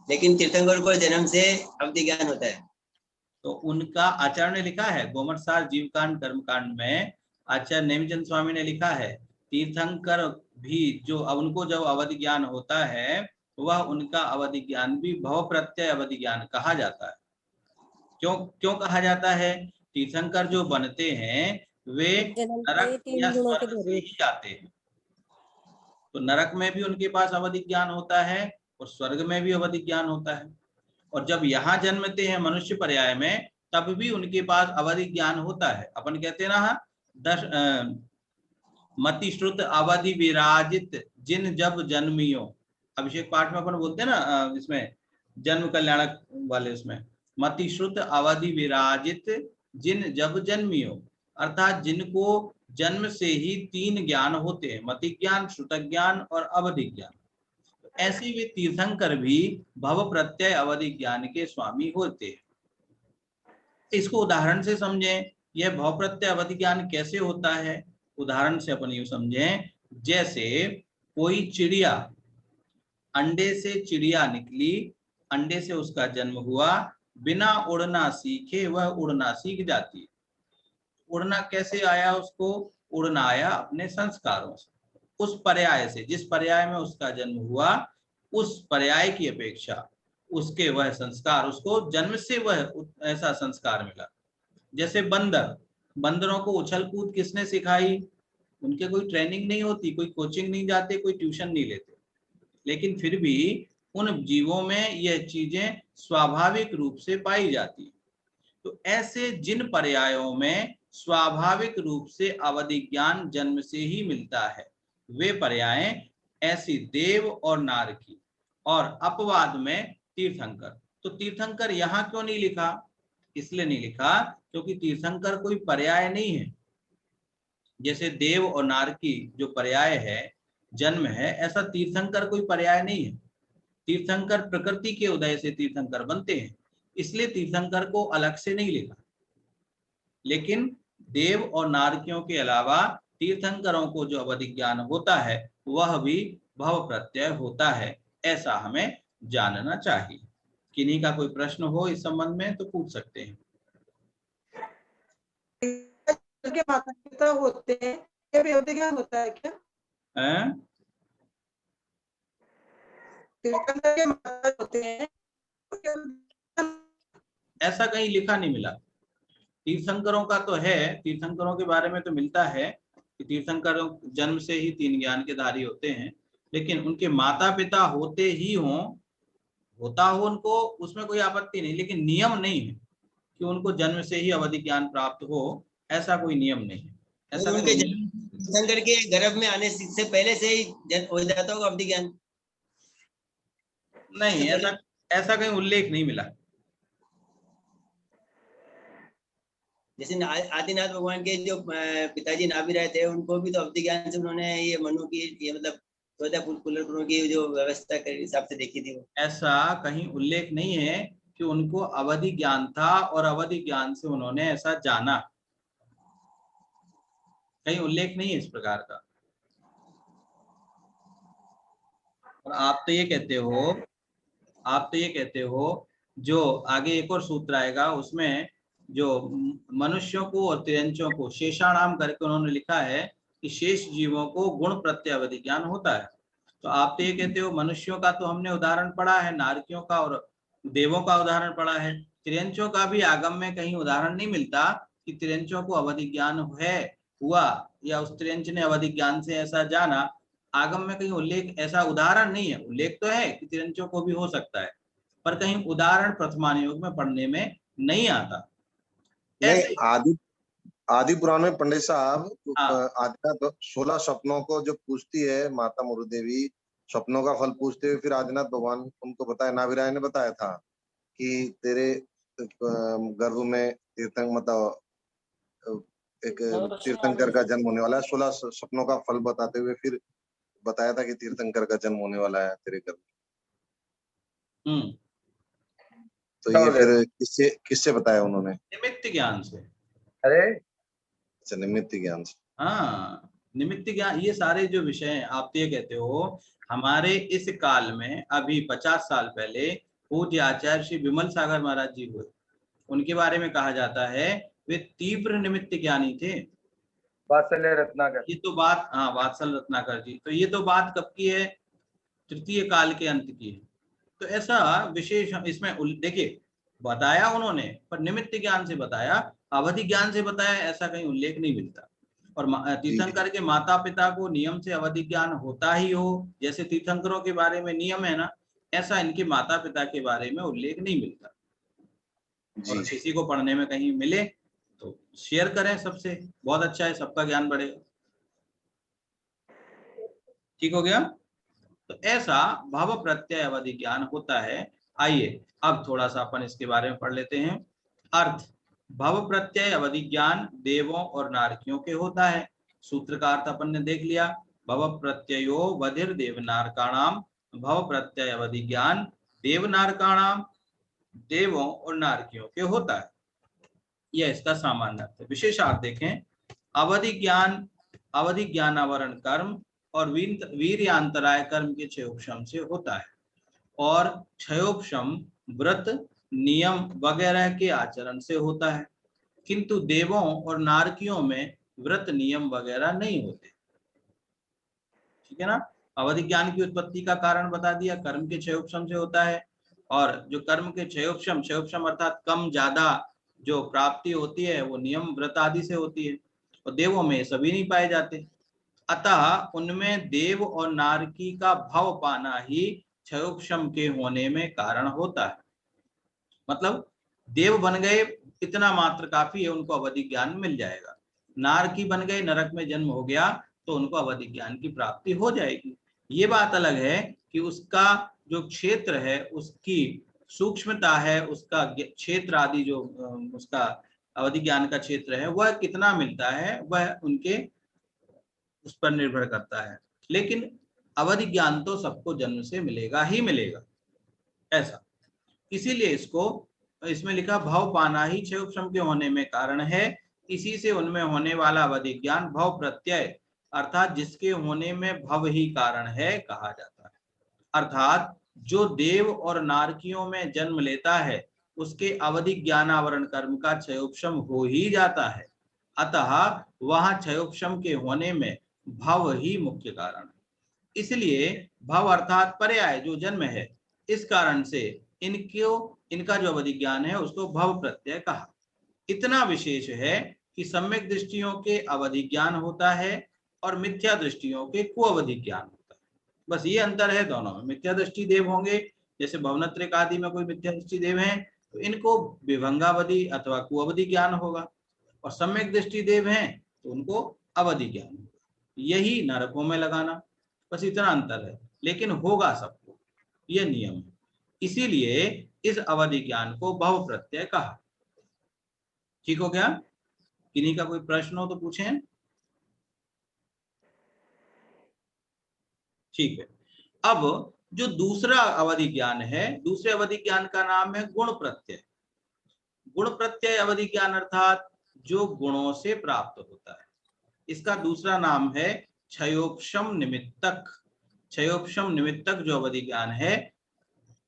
लेकिन तीर्थंकर को जन्म से अवधि ज्ञान होता है। तो उनका आचार्य ने लिखा है गोमटसार जीवकांड कर्मकांड में, आचार्य नेमिचंद स्वामी ने लिखा है तीर्थंकर भी जो उनको जब अवधि ज्ञान होता है वह उनका अवधि ज्ञान भी भव प्रत्यय अवधि ज्ञान कहा जाता है। क्यों क्यों कहा जाता है? तीर्थंकर जो बनते हैं वे नरक या स्वर्ग से ही जाते हैं, तो नरक में भी उनके पास अवधि ज्ञान होता है और स्वर्ग में भी अवधि ज्ञान होता है, और जब यहाँ जन्मते हैं मनुष्य पर्याय में तब भी उनके पास अवधि ज्ञान होता है। अपन कहते हैं ना 10 मति श्रुत अवधि विराजित जिन जब जन्मियो, अभिषेक पाठ में अपन बोलते हैं ना इसमें जन्म कल्याणक वाले उसमें, मति श्रुत अवधि विराजित जिन जब जन्मियो, अर्थात जिनको जन्म से ही 3 ज्ञान होते हैं, मति ज्ञान, श्रुत ज्ञान और अवधि ज्ञान। ऐसे वे तीर्थंकर भी भव प्रत्यय अवधि ज्ञान के स्वामी होते हैं। इसको उदाहरण से समझें, यह भव प्रत्यय अवधि ज्ञान कैसे होता है? उदाहरण से अपन यूं समझें, जैसे कोई चिड़िया, अंडे से चिड़िया निकली, अंडे से उसका जन्म हुआ, बिना उड़ना सीखे वह उड़ना सीख जाती है। उड़ना कैसे आया उसको? उड़ना आया अपने संस्कारों से, उस पर्याय से, जिस पर्याय में उसका जन्म हुआ उस पर्याय की अपेक्षा उसके वह संस्कार, उसको जन्म से वह ऐसा संस्कार मिला। जैसे बंदर, बंदरों को उछल कूद किसने सिखाई? उनके कोई ट्रेनिंग नहीं होती, कोई कोचिंग नहीं जाते, कोई ट्यूशन नहीं लेते, लेकिन फिर भी उन जीवों में यह चीजें स्वाभाविक रूप से पाई जाती है। तो ऐसे जिन पर्यायों में स्वाभाविक रूप से अवधि ज्ञान जन्म से ही मिलता है वे पर्याय ऐसी देव और नारकी, और अपवाद में तीर्थंकर। तो तीर्थंकर यहाँ क्यों नहीं लिखा? इसलिए नहीं लिखा क्योंकि तीर्थंकर कोई पर्याय नहीं है। जैसे देव और नारकी जो पर्याय है, जन्म है, ऐसा तीर्थंकर कोई पर्याय नहीं है। तीर्थंकर प्रकृति के उदय से तीर्थंकर बनते हैं, इसलिए तीर्थंकर को अलग से नहीं लिखा। लेकिन देव और नारकियों के अलावा तीर्थंकरों को जो अवधि ज्ञान होता है वह भी भव प्रत्यय होता है, ऐसा हमें जानना चाहिए। किन्हीं का कोई प्रश्न हो इस संबंध में तो पूछ सकते हैं। के माता पिता होते हैं, ये भी अवधि ज्ञान होता है क्या? तीर्थंकर के माता होते हैं, ऐसा कहीं लिखा नहीं मिला। तीर्थंकरों का तो है, तीर्थंकरों के बारे में तो मिलता है कि तीर्थंकर जन्म से ही 3 ज्ञान के धारी होते हैं, लेकिन उनके माता पिता होते ही होता हो उनको, उसमें कोई आपत्ति नहीं, लेकिन नियम नहीं है कि उनको जन्म से ही अवधि ज्ञान प्राप्त हो, ऐसा कोई नियम नहीं है। ऐसा उनके तीर्थंकर के गर्भ में आने से पहले से ही हो जाता होगा अवधि ज्ञान? नहीं, ऐसा कहीं उल्लेख नहीं मिला। जैसे आदिनाथ भगवान के जो पिताजी नाभि रहे थे, उनको भी तो अवधि ज्ञान से उन्होंने ये मनु की, ये मतलब 14 कुल की जो व्यवस्था के हिसाब से देखी थी। ऐसा कहीं उल्लेख नहीं है कि उनको अवधि ज्ञान था और अवधि ज्ञान से उन्होंने ऐसा जाना, कहीं उल्लेख नहीं है इस प्रकार का। और आप तो ये कहते हो जो आगे एक और सूत्र आएगा उसमें जो मनुष्यों को और तिरंचों को शेषाणाम करके उन्होंने लिखा है कि शेष जीवों को गुण प्रत्यय अवधि ज्ञान होता है। तो आप तो ये कहते हो मनुष्यों का तो हमने उदाहरण पढ़ा है, नारकियों का और देवों का उदाहरण पढ़ा है, तिरंचों का भी आगम में कहीं उदाहरण नहीं मिलता कि तिरंचों को अवधि ज्ञान हुआ या उस तिरंच ने अवधि ज्ञान से ऐसा जाना। आगम में कहीं उल्लेख, ऐसा उदाहरण नहीं है। उल्लेख तो है कि तिरंचों को भी हो सकता है, पर कहीं उदाहरण प्रथमानुयोग में पढ़ने में नहीं आता। नहीं, आदि पुराण में पंडित साहब आदिनाथ 16 सपनों को जो पूछती है माता मुरु देवी, सपनों का फल पूछते हुए फिर आदिनाथ भगवान उनको बताया, नाभिराय ने बताया था कि तेरे गर्भ में तीर्थंकर मतलब एक तीर्थंकर का जन्म होने वाला है। 16 सपनों का फल बताते हुए फिर बताया था कि तीर्थंकर का जन्म होने वाला है तेरे गर्भ में। तो ये फिर किससे बताया उन्होंने? निमित्त ज्ञान से। अरे अच्छा, निमित्त ज्ञान से। हाँ, निमित्त ज्ञान। ये सारे जो विषय हैं, आप ये कहते हो हमारे इस काल में अभी 50 साल पहले पूज्य आचार्य श्री विमल सागर महाराज जी हुए, उनके बारे में कहा जाता है वे तीव्र निमित्त ज्ञानी थे। वात्सल्य रत्नाकर। ये तो बात, हाँ, वात्सल रत्नाकर जी। तो ये तो बात कब की है? तृतीय काल के अंत की है। तो ऐसा विशेष इसमें देखिए बताया उन्होंने, पर निमित्त ज्ञान से बताया, अवधि ज्ञान से बताया, ऐसा कहीं उल्लेख नहीं मिलता। और तीर्थंकर के माता पिता को नियम से अवधि ज्ञान होता ही हो, जैसे तीर्थंकरों के बारे में नियम है ना, ऐसा इनके माता पिता के बारे में उल्लेख नहीं मिलता। और किसी को पढ़ने में कहीं मिले तो शेयर करें सबसे, बहुत अच्छा है, सबका ज्ञान बढ़ेगा। ठीक हो गया? तो ऐसा भाव प्रत्यय अवधि ज्ञान होता है। आइए अब थोड़ा सा अपन इसके बारे में पढ़ लेते हैं। अर्थ, भव प्रत्यय अवधि ज्ञान देवों और नारकियों के होता है। सूत्र का अर्थ अपन ने देख लिया। भव प्रत्ययो वधिर देवनारकाणाम, भव प्रत्यय अवधि ज्ञान देवनारकाणाम, देवों और नारकियों के होता है। यह इसका सामान्य अर्थ है। विशेषार्थ देखें, अवधि ज्ञानावरण कर्म और वीर्यांतराय कर्म के क्षयोपशम से होता है, और क्षयोपशम व्रत नियम वगैरह के आचरण से होता है। किंतु देवों और नारकियों में व्रत नियम वगैरह नहीं होते। ठीक है ना? अवधि ज्ञान की उत्पत्ति का कारण बता दिया, कर्म के क्षयोपशम से होता है। और जो कर्म के क्षयोपशम अर्थात कम ज्यादा जो प्राप्ति होती है वो नियम व्रत आदि से होती है, और देवों में सभी नहीं पाए जाते। अतः उनमें देव और नारकी का भाव पाना ही क्षयोपशम के होने में कारण होता है। मतलब देव बन गए इतना मात्र काफी है, उनको अवधि ज्ञान मिल जाएगा। नारकी बन गए, नरक में जन्म हो गया, तो उनको अवधि ज्ञान की प्राप्ति हो जाएगी। ये बात अलग है कि उसका जो क्षेत्र है, उसकी सूक्ष्मता है, उसका क्षेत्र आदि जो उसका अवधि ज्ञान का क्षेत्र है वह कितना मिलता है, वह उनके उस पर निर्भर करता है। लेकिन अवधि ज्ञान तो सबको जन्म से मिलेगा ही मिलेगा, ऐसा। इसीलिए इसमें लिखा भाव पाना ही क्षयोपशम के होने में कारण है। इसी से उनमें होने वाला अवधि ज्ञान भाव प्रत्यय अर्थात जिसके होने में भव ही कारण है कहा जाता है। अर्थात जो देव और नारकियों में जन्म लेता है उसके अवधि ज्ञानावरण कर्म का क्षयोपशम हो ही जाता है। अतः वहां क्षयोपशम के होने में भव ही मुख्य कारण है। इसलिए भव अर्थात पर्याय जो जन्म है, इस कारण से इनका जो अवधि ज्ञान है उसको भव प्रत्यय कहा। इतना विशेष है कि सम्यक दृष्टियों के अवधि ज्ञान होता है और मिथ्या दृष्टियों के कुअवधि ज्ञान होता है। बस ये अंतर है दोनों में। मिथ्या दृष्टि देव होंगे, जैसे भवनत्रिक आदि में कोई मिथ्या दृष्टि देव हैं तो इनको विभंगावधि अथवा कुअवधि ज्ञान होगा, और सम्यक दृष्टि देव हैं तो उनको अवधि ज्ञान होगा। यही नरकों में लगाना, बस इतना अंतर है, लेकिन होगा सबको, यह नियम है। इसीलिए इस अवधि ज्ञान को भव प्रत्यय कहा। ठीक हो गया? किन्हीं का कोई प्रश्न हो तो पूछें। ठीक है। अब जो दूसरा अवधि ज्ञान है, दूसरे अवधि ज्ञान का नाम है गुण प्रत्यय। गुण प्रत्यय अवधि ज्ञान अर्थात जो गुणों से प्राप्त होता है, इसका दूसरा नाम है क्षयोपशम निमित्तक। क्षयोपशम निमित्तक जो अवधि ज्ञान है,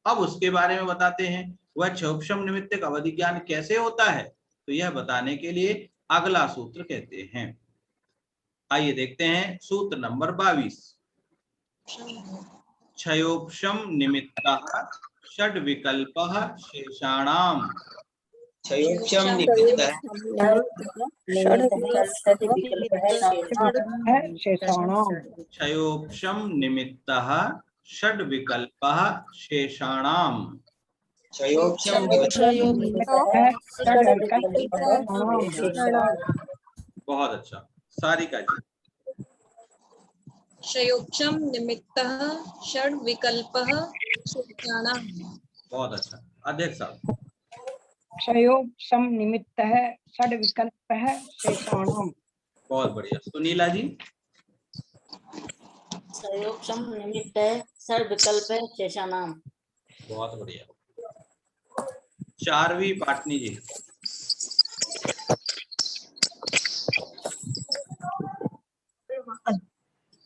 अब उसके बारे में बताते हैं। वह क्षयोपशम निमित्तक अवधि ज्ञान कैसे होता है, तो यह बताने के लिए अगला सूत्र कहते हैं। आइए देखते हैं सूत्र नंबर 22। क्षयोपशम निमित्तः षड् विकल्पः शेषाणाम। क्षयोपशम निमित्तः क्षयोपशम निमित्तः षड् विकल्पः शेषाणाम। क्षयोपशम बहुत अच्छा, सारिका जी। क्षयोपशम निमित्तः षड् विकल्पः शेषाणाम्। बहुत अच्छा। अध्यक्ष साहब। क्षयोग सम निमित्तः षड विकल्पः शेषाणाम्। बहुत बढ़िया। सुनीला जी। क्षयोक्षम निमित्तः षड विकल्पः शेषाणाम्। बहुत बढ़िया। चारवी पाटनी जी।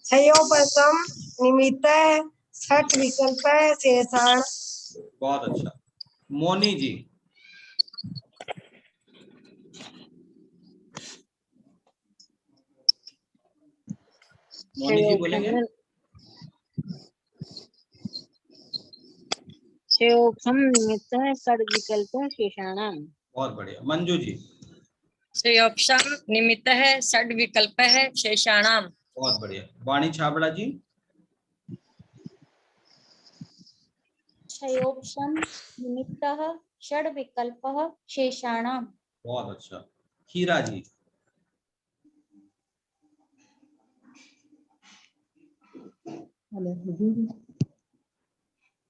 क्षयोपशम निमित्तः षट विकल्पः शेषाण। बहुत अच्छा। मोनी जी। मोनी जी बोलेंगे। क्षयोक्षम निमित्तः षड विकल्पः शेषाणाम्। बहुत बढ़िया। मंजू जी। क्षयोक्षम निमित्तः षड विकल्पः शेषाणाम्। बहुत बढ़िया। वाणी छाबड़ा जी। क्षयोक्षम निमित्तः षड विकल्पः शेषाणाम्। बहुत अच्छा। हीरा जी।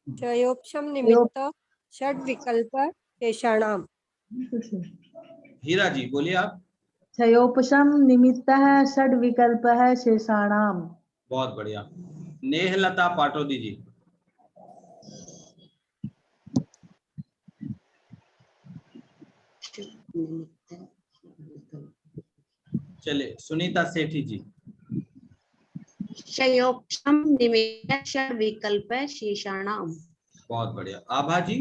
क्षयोक्षम निमित्तः षट विकल्पः शेषाणाम्। हीरा जी बोलिए आप। क्षयोपशम निमित्तः षड विकल्पः शेषाणाम्। बहुत बढ़िया। नेहलता पाटोदी जी। चलिए सुनीता सेठी जी। क्षयोक्षम निमित्तः षड विकल्पः शेषाणाम्। बहुत बढ़िया। आभा जी।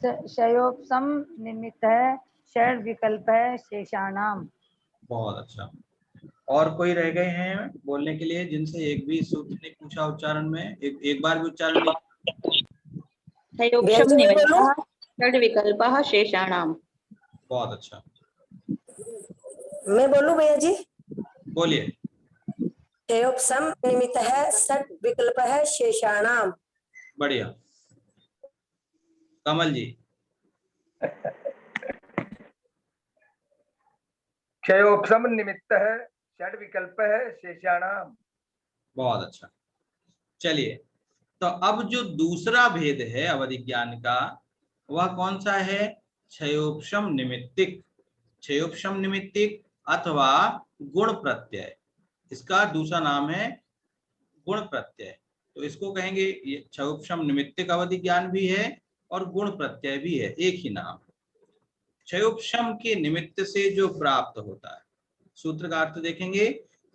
क्षयोपशम निमित्तः षड विकल्पः शेषाणाम्। बहुत अच्छा। और कोई रह गए हैं बोलने के लिए जिनसे एक भी सूत्र नहीं पूछा उच्चारण में, एक बार भी उच्चारण नहीं। क्षयोक्षम निमित्तः षड विकल्पः शेषाणाम्। बहुत अच्छा। मैं बोलूं भैया जी? बोलिए। क्षयोपशम निमित्तः षट विकल्पः शेषाणाम्। बढ़िया। कमल जी। क्षयोक्षम निमित्तः षड विकल्पः शेषाणाम्। बहुत अच्छा। चलिए तो अब जो दूसरा भेद है अवधि ज्ञान का वह कौन सा है? क्षयोपशम निमित्तिक। क्षयोपशम निमित्तिक अथवा गुण प्रत्यय, इसका दूसरा नाम है गुण प्रत्यय। तो इसको कहेंगे ये क्षयोपशम निमित्तिक अवधि ज्ञान भी है और गुण प्रत्यय भी है, एक ही नाम। क्षयोपशम के निमित्त से जो प्राप्त होता है, सूत्र का अर्थ देखेंगे।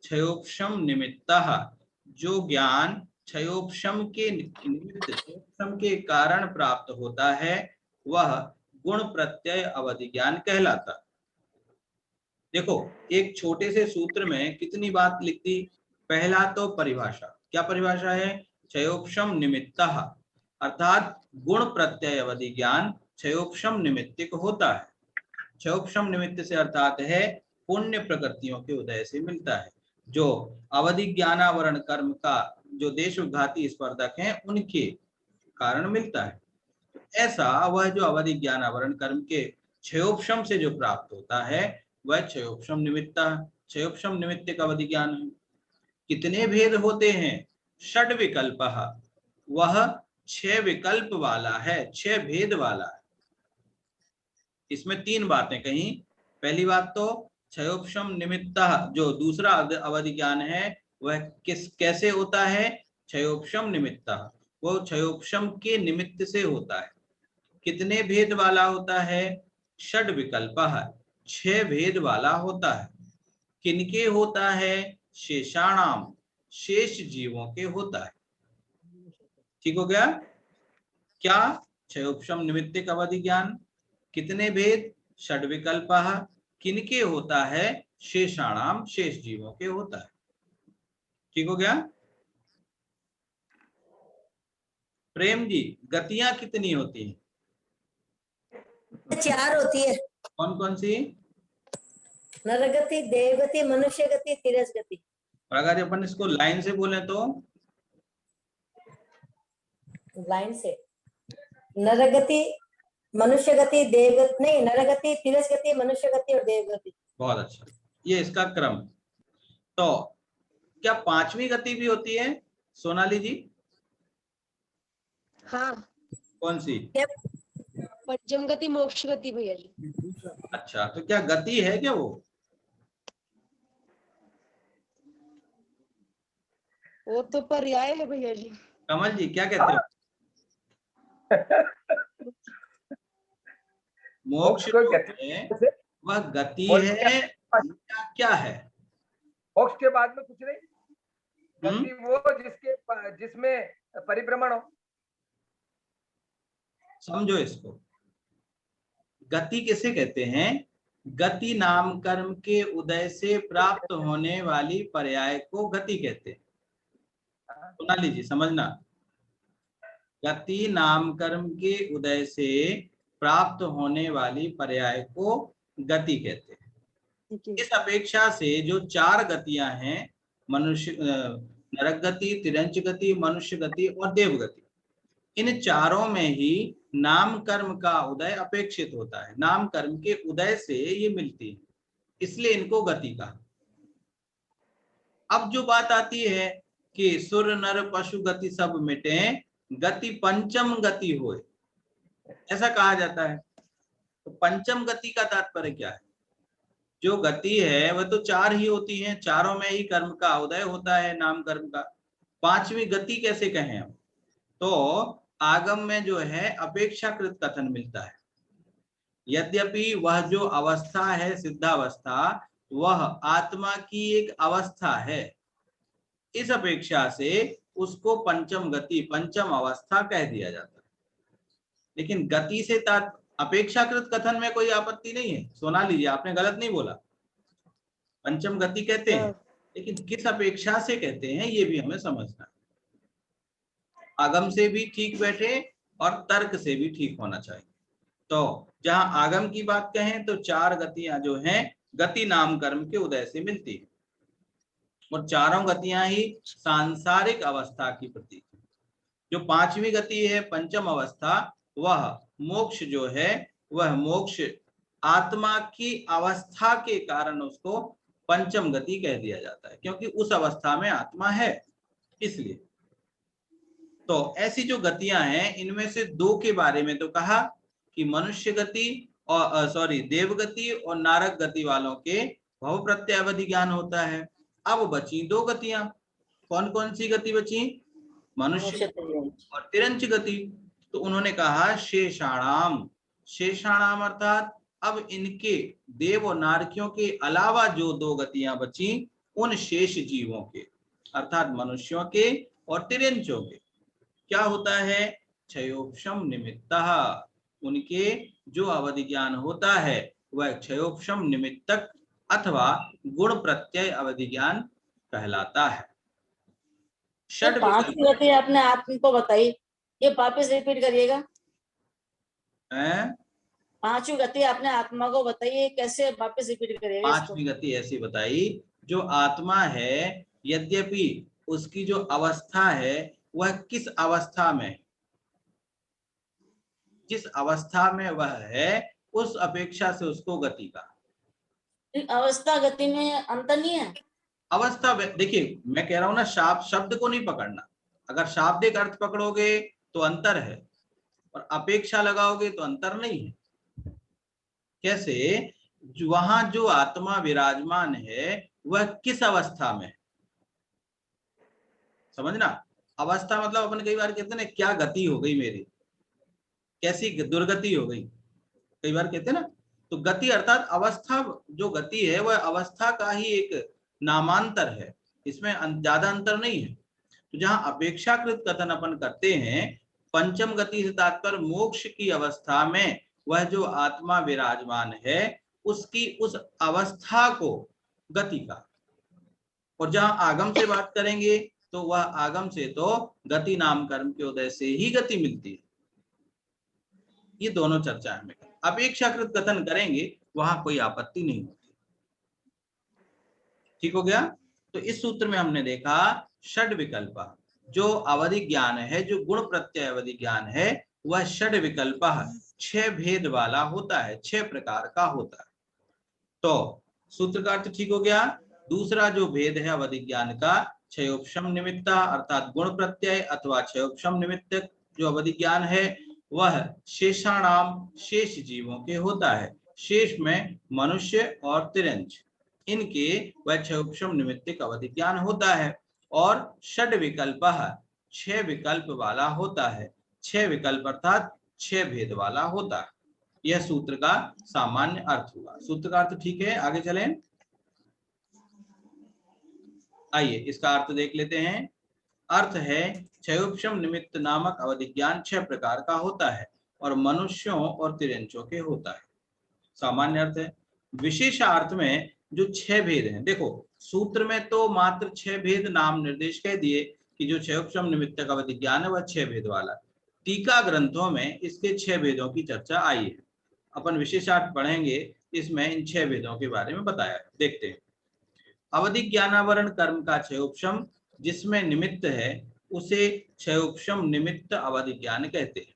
क्षयोपशम निमित्तः, जो ज्ञान क्षयोपशम के निमित्त, क्षयोपशम के कारण प्राप्त होता है, वह गुण प्रत्यय अवधि ज्ञान कहलाता है। देखो एक छोटे से सूत्र में कितनी बात लिख दी। पहला तो परिभाषा, क्या परिभाषा है? क्षयोपशम निमित्तः, अर्थात गुण प्रत्यय अवधि ज्ञान क्षयोपशम निमित्तिक होता है। क्षयोपशम निमित्त से अर्थात है पुण्य प्रकृतियों के उदय से मिलता है, जो अवधि ज्ञानावरण कर्म का जो देशघाती स्पर्धक हैं उनके कारण मिलता है। ऐसा वह जो अवधि ज्ञानावरण कर्म के क्षयोपशम से जो प्राप्त होता है वह क्षयोपशम निमित्त, क्षयोपशम निमित्तिक अवधि ज्ञान है। कितने भेद होते हैं? षड विकल्प, वह 6 विकल्प वाला है, 6 भेद वाला है। इसमें 3 बातें कही। पहली बात तो क्षयोपशम निमित्त जो दूसरा अवधि ज्ञान है वह कैसे होता है? क्षयोपशम निमित्त, वो क्षयोपशम के निमित्त से होता है। कितने भेद वाला होता है? षड विकल्प, 6 भेद वाला होता है। किनके होता है? शेषाणाम, शेष जीवों के होता है। ठीक हो गया? क्या? क्षयोपशम निमित्तिक अवधि ज्ञान, कितने भेद? षड विकल्प, किनके होता है? शेषाणाम, शेष जीवों के होता है। ठीक हो गया? प्रेम जी, गतियां कितनी होती हैं? 4 होती है। कौन कौन सी? नरगति, देवगति, मनुष्य गति, तिरस गति। और अगर अपन इसको लाइन से बोले तो? लाइन से नरगति, मनुष्य गति, देवगति, नहीं नरगति, तिरस गति, मनुष्य गति और देवगति। बहुत अच्छा, ये इसका क्रम। तो क्या 5वीं गति भी होती है? सोनाली जी हाँ, कौन सी? पंचम गति मोक्ष गति भैया जी। अच्छा, तो क्या गति है क्या वो तो पर्याय है भैया जी। कमल जी क्या कहते हो? मोक्ष जो है वह गति है क्या है? मोक्ष के बाद में कुछ नहीं, गति वो जिसमें परिभ्रमण हो। समझो इसको, गति किसे कहते हैं? गति नाम कर्म के उदय से प्राप्त होने वाली पर्याय को गति कहते हैं। सोनाली जी समझना, गति नाम कर्म के उदय से प्राप्त होने वाली पर्याय को गति कहते हैं। इस अपेक्षा से जो 4 गतियां हैं, मनुष्य नरक गति, तिरंच गति, मनुष्य गति और देव गति, इन चारों में ही नाम कर्म का उदय अपेक्षित होता है। नाम कर्म के उदय से ये मिलती है, इसलिए इनको गति कहा। अब जो बात आती है कि सुर नर पशु गति सब मिटे, गति पंचम गति होए, ऐसा कहा जाता है। तो पंचम गति का तात्पर्य क्या है? जो गति है वह तो 4 ही होती हैं, चारों में ही कर्म का उदय होता है नाम कर्म का। 5वीं गति कैसे कहें हम? तो आगम में जो है अपेक्षाकृत कथन मिलता है। यद्यपि वह जो अवस्था है सिद्धावस्था, वह आत्मा की एक अवस्था है, इस अपेक्षा से उसको पंचम गति, पंचम अवस्था कह दिया जाता है। लेकिन गति से अपेक्षाकृत कथन में कोई आपत्ति नहीं है। सोनाली जी आपने गलत नहीं बोला, पंचम गति कहते हैं, लेकिन किस अपेक्षा से कहते हैं ये भी हमें समझना है। आगम से भी ठीक बैठे और तर्क से भी ठीक होना चाहिए। तो जहां आगम की बात कहें तो 4 गतियां जो हैं गति नाम कर्म के उदय से मिलती है, और चारों गतियां ही सांसारिक अवस्था की प्रतीक है। जो 5वीं गति है पंचम अवस्था, वह मोक्ष जो है वह मोक्ष आत्मा की अवस्था के कारण उसको पंचम गति कह दिया जाता है, क्योंकि उस अवस्था में आत्मा है इसलिए। तो ऐसी जो गतियां हैं इनमें से 2 के बारे में तो कहा कि मनुष्य गति और देव गति और नारक गति वालों के भव प्रत्ययावधि ज्ञान होता है। अब बची 2 गतियां, कौन कौन सी गति बची? मनुष्य और तिरंच गति। तो उन्होंने कहा शेषाणाम, शेषाणाम अर्थात अब इनके देव और नारकियों के अलावा जो 2 गतियां बची उन शेष जीवों के अर्थात मनुष्यों के और तिरंचों के क्या होता है? क्षयोपशम निमित्तः, उनके जो अवधि ज्ञान होता है वह क्षयोपशम निमित्तक अथवा गुण प्रत्यय अवधि ज्ञान कहलाता है। तो 5वीं गति आपने आत्मा को बताई, ये वापस रिपीट करिएगा। 5वीं गति आपने आत्मा को बताई, कैसे वापस रिपीट करिएगा? 5वीं गति ऐसी बताई, जो आत्मा है यद्यपि उसकी जो अवस्था है वह किस अवस्था में, जिस अवस्था में वह है उस अपेक्षा से उसको गति का। अवस्था गति में अंतर नहीं है। अवस्था देखिए मैं कह रहा हूं ना, शब्द को नहीं पकड़ना। अगर शाब्दिक अर्थ पकड़ोगे तो अंतर है और अपेक्षा लगाओगे तो अंतर नहीं है। कैसे? वहां जो आत्मा विराजमान है वह किस अवस्था में, समझना। अवस्था मतलब अपन कई बार कहते हैं ना क्या गति हो गई मेरी, कैसी दुर्गति हो गई, कई बार कहते हैं ना। तो गति अर्थात अवस्था, जो गति है वह अवस्था का ही एक नामांतर है, इसमें ज्यादा अंतर नहीं है। तो जहां अपेक्षाकृत कथन अपन करते हैं, पंचम गति से तात्पर्य मोक्ष की अवस्था में वह जो आत्मा विराजमान है उसकी उस अवस्था को गति का। और जहां आगम से बात करेंगे तो वह आगम से तो गति नाम कर्म के उदय से ही गति मिलती है। ये दोनों चर्चा हमें, अपेक्षाकृत कथन करेंगे वहां कोई आपत्ति नहीं होती। ठीक हो गया? तो इस सूत्र में हमने देखा षड विकल्प, जो अवधि ज्ञान है, जो गुण प्रत्यय अवधि ज्ञान है, वह षड विकल्प 6 भेद वाला होता है, 6 प्रकार का होता है। तो सूत्र का अर्थ ठीक हो गया। दूसरा जो भेद है अवधि ज्ञान का क्षयोपशम निमित्त अर्थात गुण प्रत्यय अथवा क्षयोपशम निमित्त जो अवधि ज्ञान है वह शेषाणाम शेष जीवों के होता है। शेष में मनुष्य और तिरंज, इनके वह क्षयोपशम निमित्तिक अवधि ज्ञान होता है। और षड विकल्प 6 विकल्प वाला होता है। 6 विकल्प अर्थात 6 भेद वाला होता है। यह सूत्र का सामान्य अर्थ हुआ। सूत्र का अर्थ ठीक है, आगे चलें। आइए इसका अर्थ देख लेते हैं। अर्थ है क्षयोपशम निमित्त नामक अवधि ज्ञान 6 प्रकार का होता है और मनुष्यों और तिरंजों के होता है। सामान्य अर्थ है। विशेष अर्थ में जो 6 भेद हैं, देखो सूत्र में तो मात्र 6 भेद नाम निर्देश कह दिए कि जो क्षयोपशम निमित्तक अवधि ज्ञान है वह 6 भेद वाला। टीका ग्रंथों में इसके 6 भेदों की चर्चा आई है। अपन विशेषार्थ पढ़ेंगे, इसमें इन 6 भेदों के बारे में बताया है। देखते हैं। अवधि ज्ञानावरण कर्म का क्षयोपशम जिसमें निमित्त है उसे क्षयोपशम निमित्त अवधि ज्ञान कहते हैं।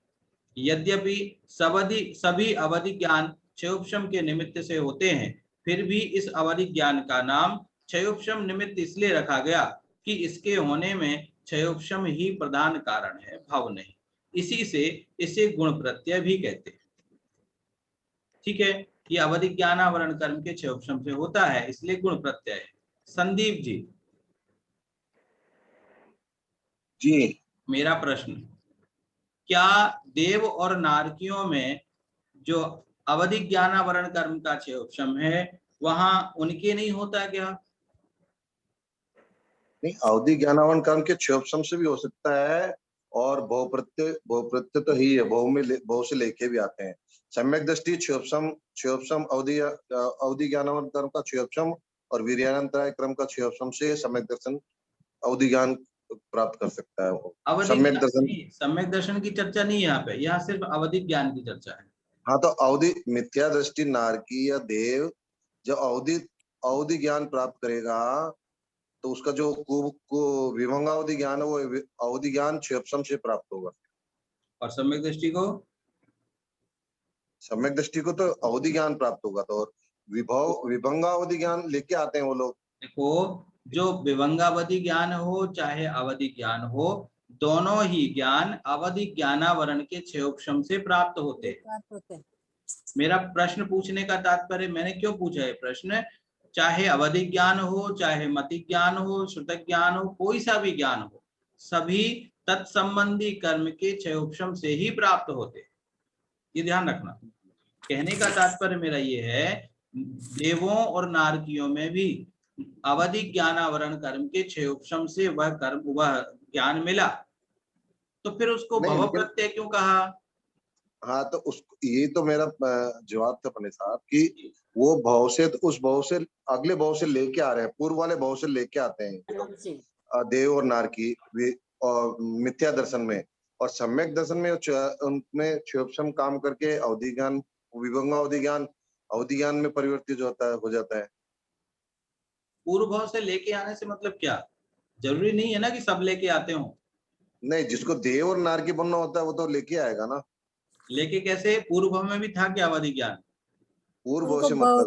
यद्यपि सभी अवधि ज्ञान क्षयोपशम के निमित्त से होते हैं, फिर भी इस अवधि ज्ञान का नाम क्षयोपशम निमित्त इसलिए रखा गया कि इसके होने में क्षयोपशम ही प्रधान कारण है, भाव नहीं। इसी से इसे गुण प्रत्यय भी कहते हैं। ठीक है, ये अवधि ज्ञानावरण कर्म के क्षयोपशम से होता है, इसलिए गुण प्रत्यय है। संदीप जी मेरा प्रश्न, क्या देव और नारकियों में जो अवधि ज्ञानावरण कर्म का क्षयोपशम है वहां उनके नहीं होता क्या? नहीं, अवधि ज्ञानावरण कर्म के क्षयोपशम से भी हो सकता है और बहुप्रत्यय तो ही है, बहु से लेके भी आते हैं। सम्यक दृष्टि क्षयोपशम अवधि ज्ञानावरण कर्म का क्षयोपशम और वीर्यानंतराय क्रम का क्षयोपशम से सम्यक दर्शन अवधि ज्ञान प्राप्त कर सकता है वो। सम्यक दर्शन की चर्चा नहीं है यहाँ पे, यहाँ सिर्फ अवधि ज्ञान की चर्चा है। हाँ, तो अवधि मिथ्या दृष्टि नारकी या देव जब अवधि ज्ञान प्राप्त करेगा तो उसका जो विभंगावधि ज्ञान है वो अवधि ज्ञान क्षयोपशम से प्राप्त होगा। और सम्यक दृष्टि को तो अवधि ज्ञान प्राप्त होगा। तो और विभंगावधि ज्ञान लेके आते हैं वो लोग। देखो, जो विभंगावधि ज्ञान हो चाहे अवधि ज्ञान हो, दोनों ही ज्ञान अवधि ज्ञानावरण के क्षयोपशम से प्राप्त होते हैं। मेरा प्रश्न पूछने का तात्पर्य, मैंने क्यों पूछा है प्रश्न, चाहे अवधि ज्ञान हो चाहे मति ज्ञान हो श्रुतक ज्ञान हो, कोई सा भी ज्ञान हो, सभी तत्संबंधी कर्म के क्षयोपशम से ही प्राप्त होते। ये ध्यान रखना। कहने का तात्पर्य मेरा ये है, देवों और नारकियों में भी अवधि ज्ञानावरण कर्म के क्षयोपशम से वह ज्ञान मिला, तो फिर उसको भव प्रत्यय क्यों कहा? हाँ, तो ये तो मेरा जवाब था पंडित साहब कि वो भाव से तो उस भाव से अगले भाव से लेके आ रहे हैं, पूर्व वाले भाव से लेके आते हैं देव और नारकी और मिथ्या दर्शन में। और सम्यक दर्शन में उनमें क्षयोपशम काम करके अवधि ज्ञान विभंगावधि ज्ञान अवधि ज्ञान में परिवर्तित हो जाता है। पूर्व भाव से लेके आने से मतलब क्या? जरूरी नहीं है ना कि सब लेके आते हो। नहीं, जिसको देव और नारकी बनना होता है वो तो लेके आएगा ना। लेके कैसे? पूर्व भाव में भी था क्या अवधि ज्ञान? पूर्व भाव से मतलब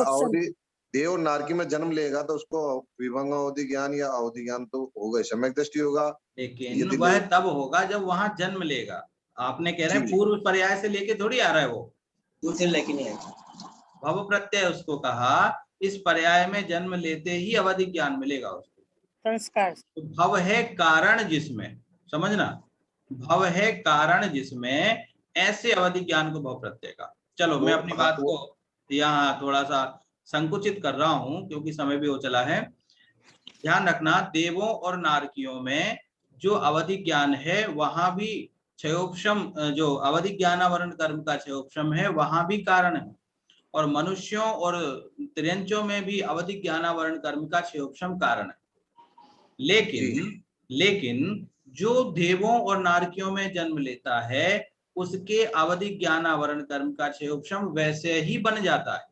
अवधि देव और नारकी में जन्म लेगा तो उसको विभंगावधि ज्ञान या अवधि ज्ञान तो होगा, सम्यक दृष्टि होगा। लेकिन वह तब होगा जब वहां जन्म लेगा। आपने कह रहे हैं पूर्व पर्याय से लेके थोड़ी आ रहा है, वो दूसरे लेके नहीं आएगा। भव प्रत्यय उसको कहा, इस पर्याय में जन्म लेते ही अवधि ज्ञान मिलेगा उसको। संस्कार तो भव है कारण जिसमें, समझना, भव है कारण जिसमें ऐसे अवधि ज्ञान को भव प्रत्यय का। चलो मैं अपनी बात को यहाँ थोड़ा सा संकुचित कर रहा हूं क्योंकि समय भी हो चला है। ध्यान रखना, देवों और नारकियों में जो अवधि ज्ञान है वहां भी क्षयोपशम, जो अवधि ज्ञानावरण कर्म का क्षयोपशम है वहां भी कारण है, और मनुष्यों और तिर्यंचों में भी अवधि ज्ञानावरण कर्म का क्षयोपशम कारण है। लेकिन जो देवों और नारकियों में जन्म लेता है उसके अवधि ज्ञानावरण कर्म का क्षयोपशम वैसे ही बन जाता है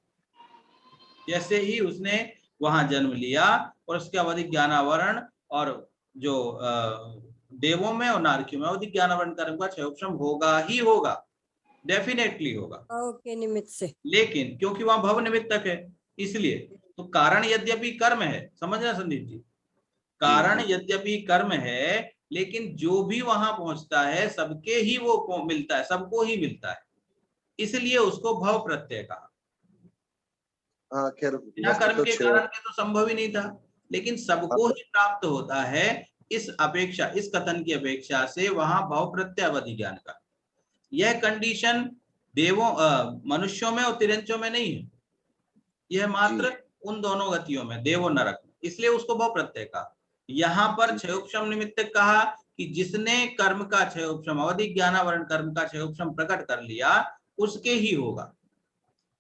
जैसे ही उसने वहां जन्म लिया, और उसके अवधि ज्ञानावरण और जो देवों में और नारकियों में अवधि ज्ञानावरण कर्म का क्षयोपशम होगा ही होगा, डेफिनेटली होगा। ओके, निमित्त से। लेकिन क्योंकि वहां भव निमित्तक है, इसलिए तो कारण यद्यपि कर्म है, समझना संदीप जी, कारण यद्यपि कर्म है, लेकिन जो भी वहां पहुंचता है सबके ही वो मिलता है, सबको ही मिलता है, इसलिए उसको भव प्रत्यय कहा। हाँ खैर बिना कर्म के कारण के तो संभव ही नहीं था, लेकिन सबको ही प्राप्त होता है, इस अपेक्षा, इस कथन की अपेक्षा से वहां भव प्रत्यय अवधि ज्ञान का। यह कंडीशन देवों मनुष्यों में और तिरंचों में नहीं है, यह मात्र उन दोनों गतियों में, देव और नरक में, इसलिए उसको भव प्रत्यय कहा। यहाँ पर क्षयोपशम निमित्तक कहा कि जिसने कर्म का क्षयोपशम, अवधि ज्ञानावरण कर्म का क्षयोपशम प्रकट कर लिया उसके ही होगा,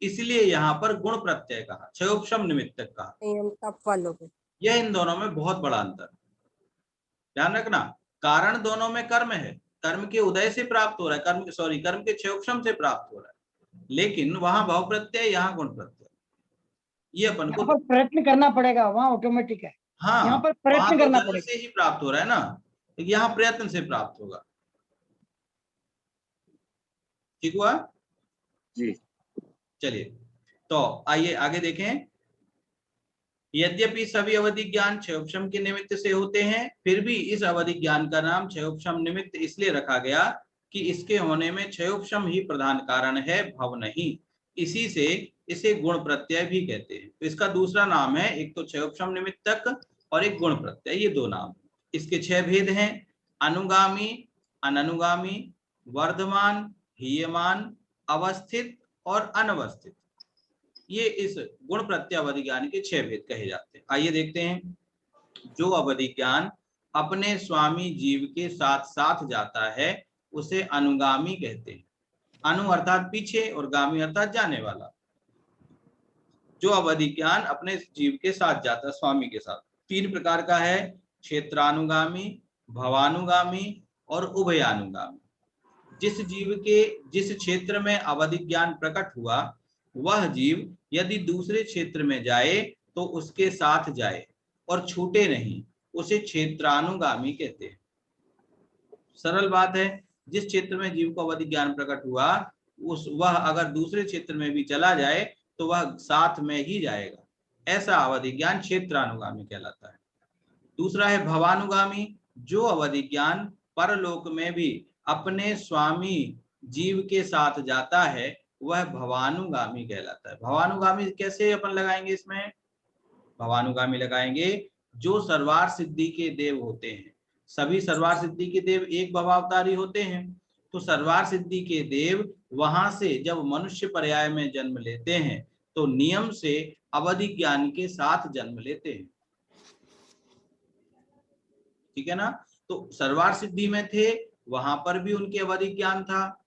इसलिए यहाँ पर गुण प्रत्यय कहा, क्षयोपशम निमित्तक कहा। यह इन दोनों में बहुत बड़ा अंतर, ध्यान रखना। कारण दोनों में कर्म है, कर्म के उदय से प्राप्त हो रहा है, कर्म के क्षयोपशम से प्राप्त हो रहा है, लेकिन वहां भाव प्रत्यय, यहाँ गुण प्रत्यय। ये अपन को प्रयत्न करना पड़ेगा, वहाँ ऑटोमेटिक है। हाँ, यहाँ पर प्रयत्न करना पड़ेगा, से ही प्राप्त हो रहा है ना, यहाँ प्रयत्न से प्राप्त होगा। ठीक हुआ जी। चलिए तो आइए आगे देखें। यद्यपि सभी अवधि ज्ञान क्षयोपशम के निमित्त से होते हैं, फिर भी इस अवधि ज्ञान का नाम क्षयोपशम निमित्त इसलिए रखा गया कि इसके होने में क्षयोपशम ही प्रधान कारण है, भव नहीं। इसी से इसे गुण प्रत्यय भी कहते हैं। तो इसका दूसरा नाम है, एक तो क्षयोपशम निमित्तक और एक गुण प्रत्यय, ये दो नाम। इसके 6 भेद हैं: अनुगामी, अननुगामी, वर्धमान, हीयमान, अवस्थित और अनवस्थित। ये इस गुण प्रत्यय अवधि ज्ञान के 6 भेद कहे जाते हैं। आइए देखते हैं। जो अवधि ज्ञान अपने स्वामी जीव के साथ साथ जाता है उसे अनुगामी कहते हैं। अनु अर्थात पीछे और गामी अर्थात जाने वाला। जो अवधि ज्ञान अपने जीव के साथ जाता है, स्वामी के साथ, 3 प्रकार का है: क्षेत्रानुगामी, भवानुगामी और उभयानुगामी। जिस जीव के जिस क्षेत्र में अवधि ज्ञान प्रकट हुआ, वह जीव यदि दूसरे क्षेत्र में जाए तो उसके साथ जाए और छूटे नहीं, उसे क्षेत्रानुगामी कहते हैं। सरल बात है, जिस क्षेत्र में जीव को अवधि ज्ञान प्रकट हुआ, वह अगर दूसरे क्षेत्र में भी चला जाए तो वह साथ में ही जाएगा, ऐसा अवधि ज्ञान क्षेत्रानुगामी कहलाता है। दूसरा है भवानुगामी। जो अवधि ज्ञान परलोक में भी अपने स्वामी जीव के साथ जाता है वह भवानुगामी कहलाता है। भवानुगामी कैसे अपन लगाएंगे इसमें? भवानुगामी लगाएंगे जो सर्वार सिद्धि के देव होते हैं। सभी सर्वार सिद्धि के देव एक भवावतारी होते हैं, तो सर्वार सिद्धि के देव वहां से जब मनुष्य पर्याय में जन्म लेते हैं तो नियम से अवधि ज्ञान के साथ जन्म लेते हैं। ठीक है ना? तो सर्वार सिद्धि में थे, वहां पर भी उनके अवधि ज्ञान था,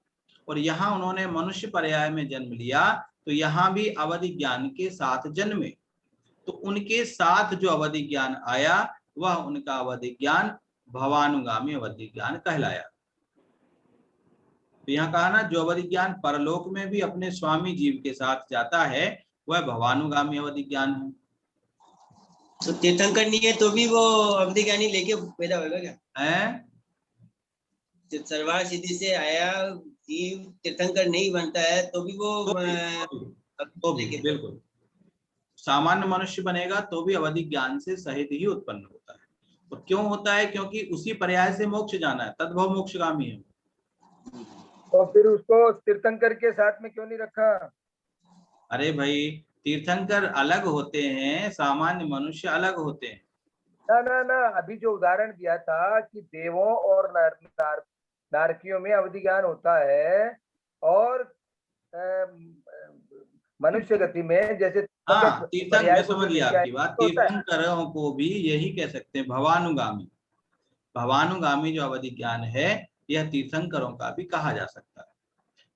और यहाँ उन्होंने मनुष्य पर्याय में जन्म लिया तो यहाँ भी अवधि ज्ञान के साथ जन्मे, तो उनके साथ जो अवधि ज्ञान आया वह उनका अवधि ज्ञान भवानुगामी अवधि ज्ञान कहलाया। तो यहाँ कहा ना, जो अवधि ज्ञान परलोक में भी अपने स्वामी जीव के साथ जाता है वह भवानुगामी अवधि ज्ञान है। तो तीर्थंकर नहीं है तो भी वो अवधि ज्ञानी लेके पैदा होगा क्या? है सर्वार सिद्धि से आया जीव तीर्थंकर नहीं बनता है तो भी वो बिल्कुल सामान्य मनुष्य बनेगा तो भी अवधि ज्ञान से सहित ही उत्पन्न होता है। और क्यों होता है? क्योंकि उसी पर्याय से मोक्ष जाना है, तद्भव मोक्षगामी है। तो फिर उसको तीर्थंकर के साथ में क्यों नहीं रखा? अरे भाई, तीर्थंकर अलग होते हैं, सामान्य मनुष्य अलग होते हैं। ना ना ना, अभी जो उदाहरण दिया था कि देवों और नारकियों में अवधि ज्ञान होता है और मनुष्य गति में जैसे तीर्थंकर, समझ लिया आपकी बात। तीर्थंकरों को भी यही कह सकते हैं भवानुगामी। भवानुगामी जो अवधि ज्ञान है यह तीर्थंकरों का भी कहा जा सकता है,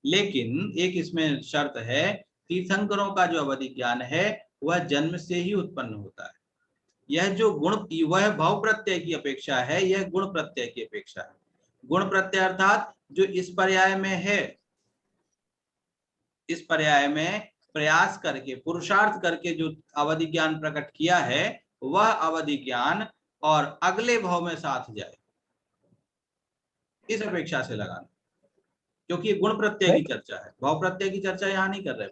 लेकिन एक इसमें शर्त है, तीर्थंकरों का जो अवधि ज्ञान है वह जन्म से ही उत्पन्न होता है। यह जो गुण, वह भाव प्रत्यय की अपेक्षा है, यह गुण प्रत्यय की अपेक्षा है। गुण प्रत्यय अर्थात जो इस पर्याय में है, इस पर्याय में प्रयास करके, पुरुषार्थ करके जो अवधि ज्ञान प्रकट किया है वह अवधि ज्ञान और अगले भाव में साथ जाए, इस अपेक्षा से लगाना, क्योंकि गुण प्रत्यय की चर्चा है, भाव प्रत्यय की चर्चा यहाँ नहीं कर रहे।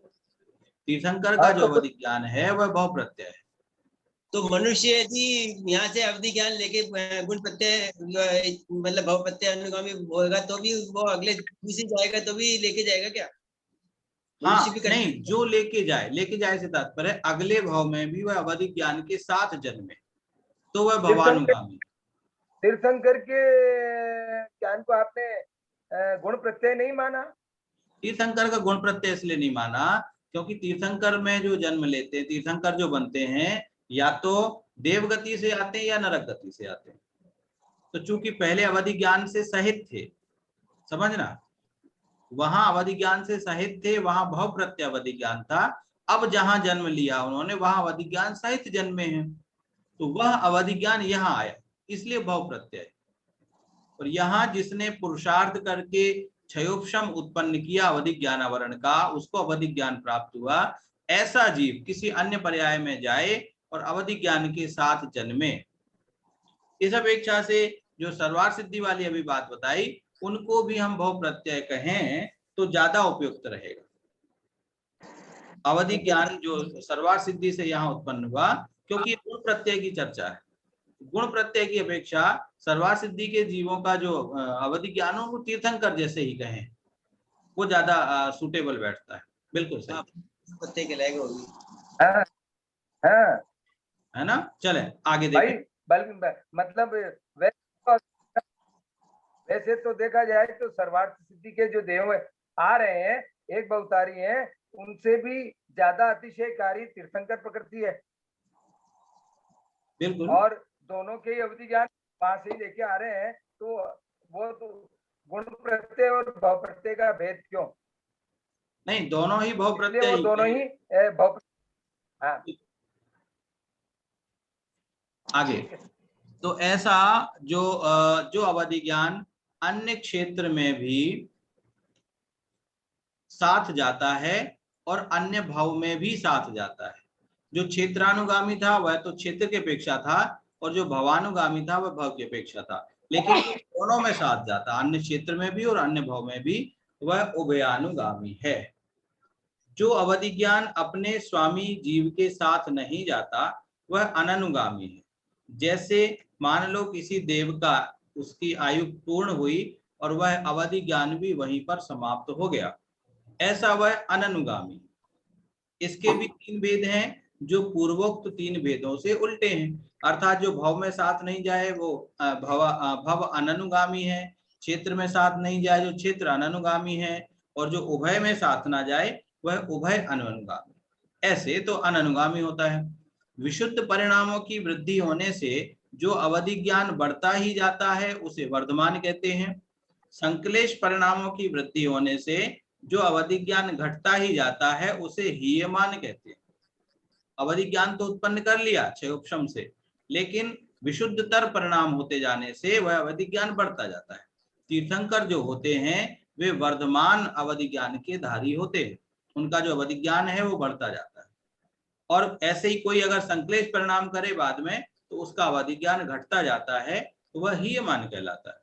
तीर्थंकर का जो अवधि ज्ञान है वह भव प्रत्यय है। तो मनुष्य यदि यहाँ से अवधि ज्ञान लेके गुण प्रत्यय मतलब भव प्रत्यय अनुगामी होगा तो भी वो अगले दूसरी जाएगा तो भी लेके जाएगा क्या? हाँ नहीं, जो लेके जाए से तात्पर्य अगले भाव में भी वह अवधि ज्ञान के साथ जन्मे तो वह भवानुगामी। तीर्थंकर के ज्ञान को आपने गुण प्रत्यय नहीं माना? तीर्थंकर का गुण प्रत्यय इसलिए नहीं माना क्योंकि तीर्थंकर में जो जन्म लेते हैं, तीर्थंकर जो बनते हैं या तो देवगति से आते हैं या नरक गति से आते हैं। तो चूंकि पहले अवधि ज्ञान से सहित थे, समझना, वहां अवधि ज्ञान से सहित थे, वहां भव प्रत्यय अवधि ज्ञान था। अब जहां जन्म लिया उन्होंने वहां अवधि ज्ञान सहित जन्मे हैं, तो वह अवधि ज्ञान यहाँ आया, इसलिए भव प्रत्यय। और यहाँ जिसने पुरुषार्थ करके क्षयोपशम उत्पन्न किया अवधि ज्ञान आवरण का, उसको अवधि ज्ञान प्राप्त हुआ। ऐसा जीव किसी अन्य पर्याय में जाए और अवधि ज्ञान के साथ जन्मे। इस अपेक्षा से जो सर्वार्थ सिद्धि वाली अभी बात बताई, उनको भी हम भव प्रत्यय कहें तो ज्यादा उपयुक्त रहेगा। अवधि ज्ञान जो सर्वार्थ सिद्धि से यहाँ उत्पन्न हुआ, क्योंकि गुण प्रत्यय की चर्चा है, गुण प्रत्यय की अपेक्षा सर्वार्थ सिद्धि के जीवों का जो अवधि ज्ञान हो वो तीर्थंकर जैसे ही कहें, वो ज्यादा सुटेबल बैठता है। बिल्कुल सही, प्रत्यय के लायक होगी। है ना। चले आगे देखें। बल्कि मतलब वैसे तो देखा जाए तो सर्वार्थ सिद्धि के जो देव आ रहे हैं, एक बहुतारी हैं, उनसे भी ज्यादा अतिशयकारी तीर्थंकर प्रकृति है। बिल्कुल। और दोनों के अवधि ज्ञान वहां से ही लेके आ रहे हैं, तो वो तो गुण प्रत्यय और भव प्रत्यय का भेद क्यों? नहीं, दोनों ही भव प्रत्यय, दोनों ही भव। हाँ। आगे तो ऐसा जो अवधि ज्ञान अन्य क्षेत्र में भी साथ जाता है और अन्य भाव में भी साथ जाता है। जो क्षेत्रानुगामी था वह तो क्षेत्र की अपेक्षा था, और जो भवानुगामी था वह भव की अपेक्षा था, लेकिन दोनों में साथ जाता, अन्य क्षेत्र में भी और अन्य भाव में भी, वह उभयानुगामी है। जो अवधि ज्ञान अपने स्वामी जीव के साथ नहीं जाता वह अननुगामी है। जैसे मान लो किसी देव का उसकी आयु पूर्ण हुई और वह अवधि ज्ञान भी वहीं पर समाप्त हो गया, ऐसा वह अननुगामी। इसके भी तीन भेद हैं जो पूर्वोक्त तीन भेदों से उल्टे हैं, अर्थात जो भाव में साथ नहीं जाए वो भव अननुगामी है, क्षेत्र में साथ नहीं जाए जो क्षेत्र अननुगामी है, और जो उभय में साथ ना जाए वह उभय अननुगामी। ऐसे तो अननुगामी होता है। विशुद्ध परिणामों की वृद्धि होने से जो अवधि ज्ञान बढ़ता ही जाता है उसे वर्धमान कहते हैं। संक्लेश परिणामों की वृद्धि होने से जो अवधि ज्ञान घटता ही जाता है उसे हीयमान कहते हैं। अवधि ज्ञान तो उत्पन्न कर लिया क्षयोपशम से, लेकिन विशुद्धतर परिणाम होते जाने से वह अवधि ज्ञान बढ़ता जाता है। तीर्थंकर जो होते हैं वे वर्धमान अवधि ज्ञान के धारी होते हैं, उनका जो अवधि ज्ञान है वो बढ़ता जाता है। और ऐसे ही कोई अगर संक्लेश परिणाम करे बाद में तो उसका अवधि ज्ञान घटता जाता है, तो वह हीयमान कहलाता है।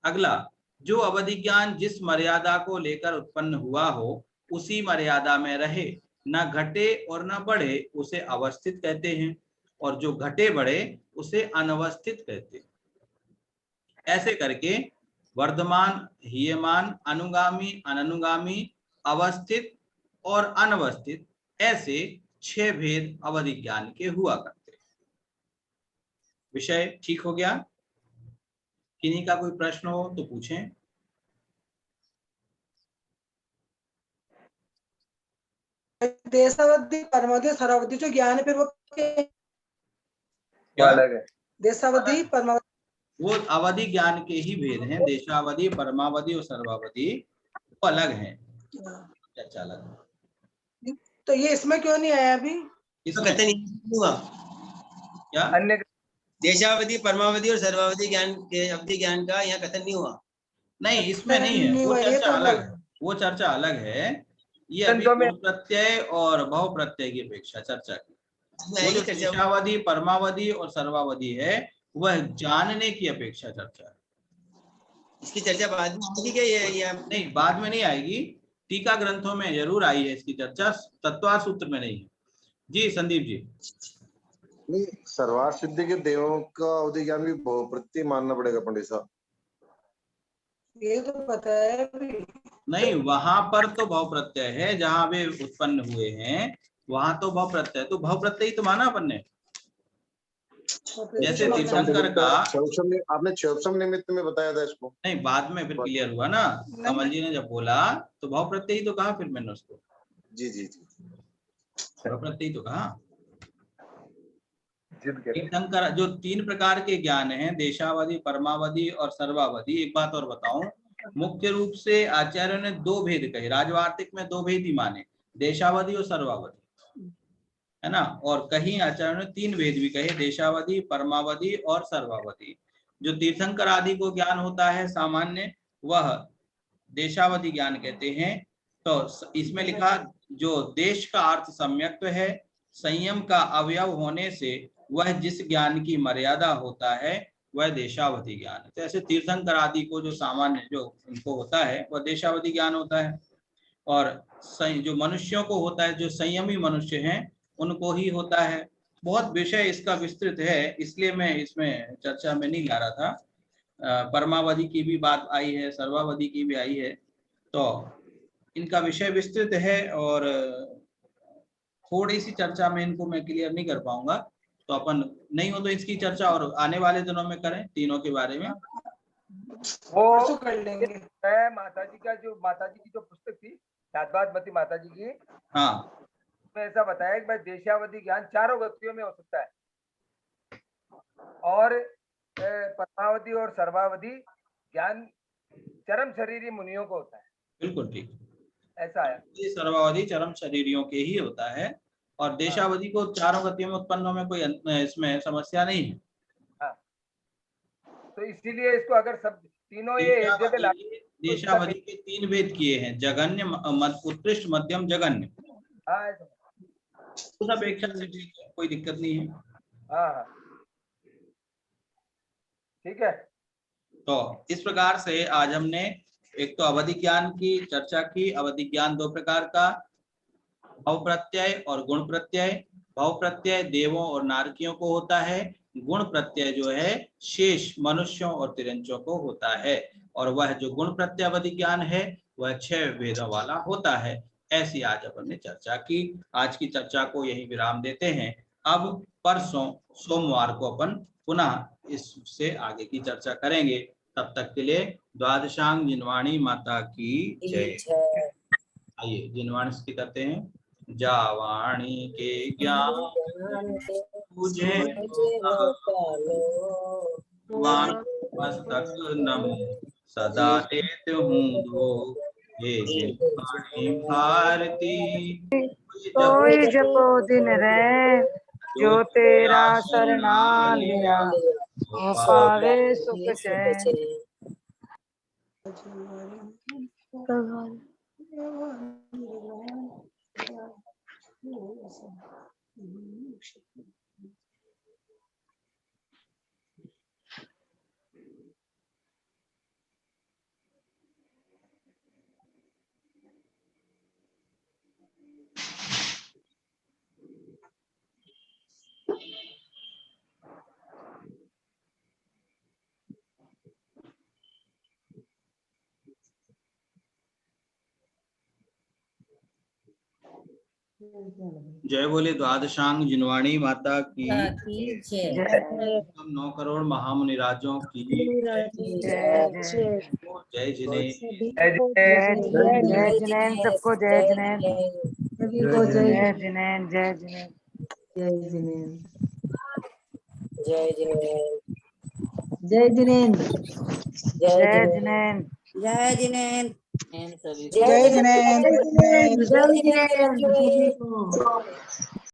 अगला, जो अवधि ज्ञान जिस मर्यादा को लेकर उत्पन्न हुआ हो उसी मर्यादा में रहे, न घटे और न बढ़े, उसे अवस्थित कहते हैं, और जो घटे बढ़े उसे अनवस्थित कहते हैं। ऐसे करके वर्धमान, हीयमान, अनुगामी, अननुगामी, अवस्थित और अनवस्थित, ऐसे 6 भेद अवधि ज्ञान के हुआ करते हैं। विषय ठीक हो गया? किन्हीं का कोई प्रश्न हो तो पूछें। देशावधि, परमावधि, सरावधि जो ज्ञान है फिर वो क्या अलग है? देशावधि, परमावधि वो अवधि ज्ञान के ही भेद हैं। देशावधि, परमावधि और सर्वावधि वो अलग हैं। अच्छा, अलग। तो ये इसमें क्यों नहीं आया अभी? इसमें हुआ क्या? अन्य देशावधि, परमावधि और सर्वावधि ज्ञान के अवधि ज्ञान का यहाँ कथन नहीं हुआ। नहीं, इसमें नहीं है, वो चर्चा अलग है, वो चर्चा अलग है। ये अभी गुण प्रत्यय और भव प्रत्यय की अपेक्षा चर्चा की। वो जो देशावधि, परमावधि और सर्वावधि है वह जानने की अपेक्षा चर्चा है। इसकी चर्चा बाद में आएगी क्या? ये नहीं, बाद में नहीं आएगी, टीका ग्रंथों में जरूर आई है इसकी चर्चा, तत्वार सूत्र में नहीं है। जी संदीप जी। नहीं, सर्वार्थ सिद्धि के देवों का अवधि ज्ञान भी बहुप्रत्यय मानना पड़ेगा पंडित साहब। ये तो पता है अभी। नहीं, वहां पर तो भाव प्रत्यय है, जहां वे उत्पन्न हुए हैं वहां तो भाव प्रत्यय, तो भाव प्रत्यय तो माना अपन ने। जैसे तीर्थंकर का आपने क्षयोपम निमित्त में बताया था इसको। नहीं, बाद में फिर क्लियर हुआ ना, कमल जी ने जब बोला तो भाव प्रत्यय ही तो कहा फिर मैंने उसको। जी जी जी, भाव प्रत्यय तो कहा। तीर्थंकर जो 3 प्रकार के ज्ञान हैं, देशावधि, परमावधि और सर्वावधि। एक बात और बताऊं, मुख्य रूप से आचार्यों ने 2 भेद कहे, राजवार्तिक में 2 भेद ही माने, देशावधि और सर्वावधि, है ना। और कहीं आचार्यों ने 3 भेद भी कहे, देशावधि, परमावधि और सर्वावधि। जो तीर्थंकर आदि को ज्ञान होता है सामान्य, वह देशावधि ज्ञान कहते हैं। तो इसमें लिखा, जो देश का अर्थ सम्यक्त है, संयम का अवयव होने से वह जिस ज्ञान की मर्यादा होता है वह देशावधि ज्ञान है। तो ऐसे तीर्थंकर आदि को जो सामान्य जो उनको होता है वह देशावधि ज्ञान होता है, और जो मनुष्यों को होता है, जो संयमी मनुष्य हैं उनको ही होता है। बहुत विषय इसका विस्तृत है, इसलिए मैं इसमें चर्चा में नहीं ला रहा था। परमावधि की भी बात आई है, सर्वावधि की भी आई है, तो इनका विषय विस्तृत है और थोड़ी सी चर्चा में इनको मैं क्लियर नहीं कर पाऊंगा। तो अपन नहीं हो तो इसकी चर्चा और आने वाले दिनों में करें, तीनों के बारे में वो कर लेंगे। माता जी की जो पुस्तक थी शादवादमती माता जी की, हाँ, तो ऐसा बताया कि भाई देशावधि ज्ञान 4 व्यक्तियों में हो सकता है, और परमावधि और सर्वावधि ज्ञान चरम शरीरी मुनियों को होता है। बिल्कुल ठीक, ऐसा है। ये सर्वावधि चरम शरीरियों के ही होता है, और देशावधि को 4 गतियों में उत्पन्न होने में कोई इसमें समस्या नहीं है। हाँ, तो इसीलिए इसको अगर सब तीनों ये एक जगह देशावधि के 3 भेद किए हैं, जघन्य, उत्कृष्ट, मध्यम, जघन्य। हाँ, उस अपेक्षा से कोई दिक्कत नहीं है। हाँ, ठीक है। तो इस प्रकार से आज हमने एक तो अवधि ज्ञान की चर्चा की। अवधि ज्ञान 2 प्रकार का, भाव प्रत्यय और गुण प्रत्यय। भाव प्रत्यय देवों और नारकियों को होता है, गुण प्रत्यय जो है शेष मनुष्यों और तिरंचों को होता है, और वह जो गुण प्रत्ययावधि ज्ञान है वह 6 वेदों वाला होता है। ऐसी आज अपन ने चर्चा की। आज की चर्चा को यहीं विराम देते हैं। अब परसों सोमवार को अपन पुनः इससे आगे की चर्चा करेंगे। तब तक के लिए द्वादशांग जिनवाणी माता की जय। आइए जिनवाणी की करते हैं। जावाणी के ज्ञान तुझे मस्तक नमो सदा देते हूँ दो, हे जिनवाणी भारती कोई जपो दिन रहे, जो तेरा शरणा लिया, वो पावे सुख चैन। जय बोले द्वादशांग जिनवाणी माता की जय। 9 करोड़ महामुनिराजों की जय जिने। जय जिनेन, सबको जय जिनेन, सबको जय जिनेन, जय जिनेन, जय जिनेन, जय जिनेन, जय जिनेन, जय जिनेन, जय जिनेन, जय जिनेन, जय जिनेन, जय जिनेन।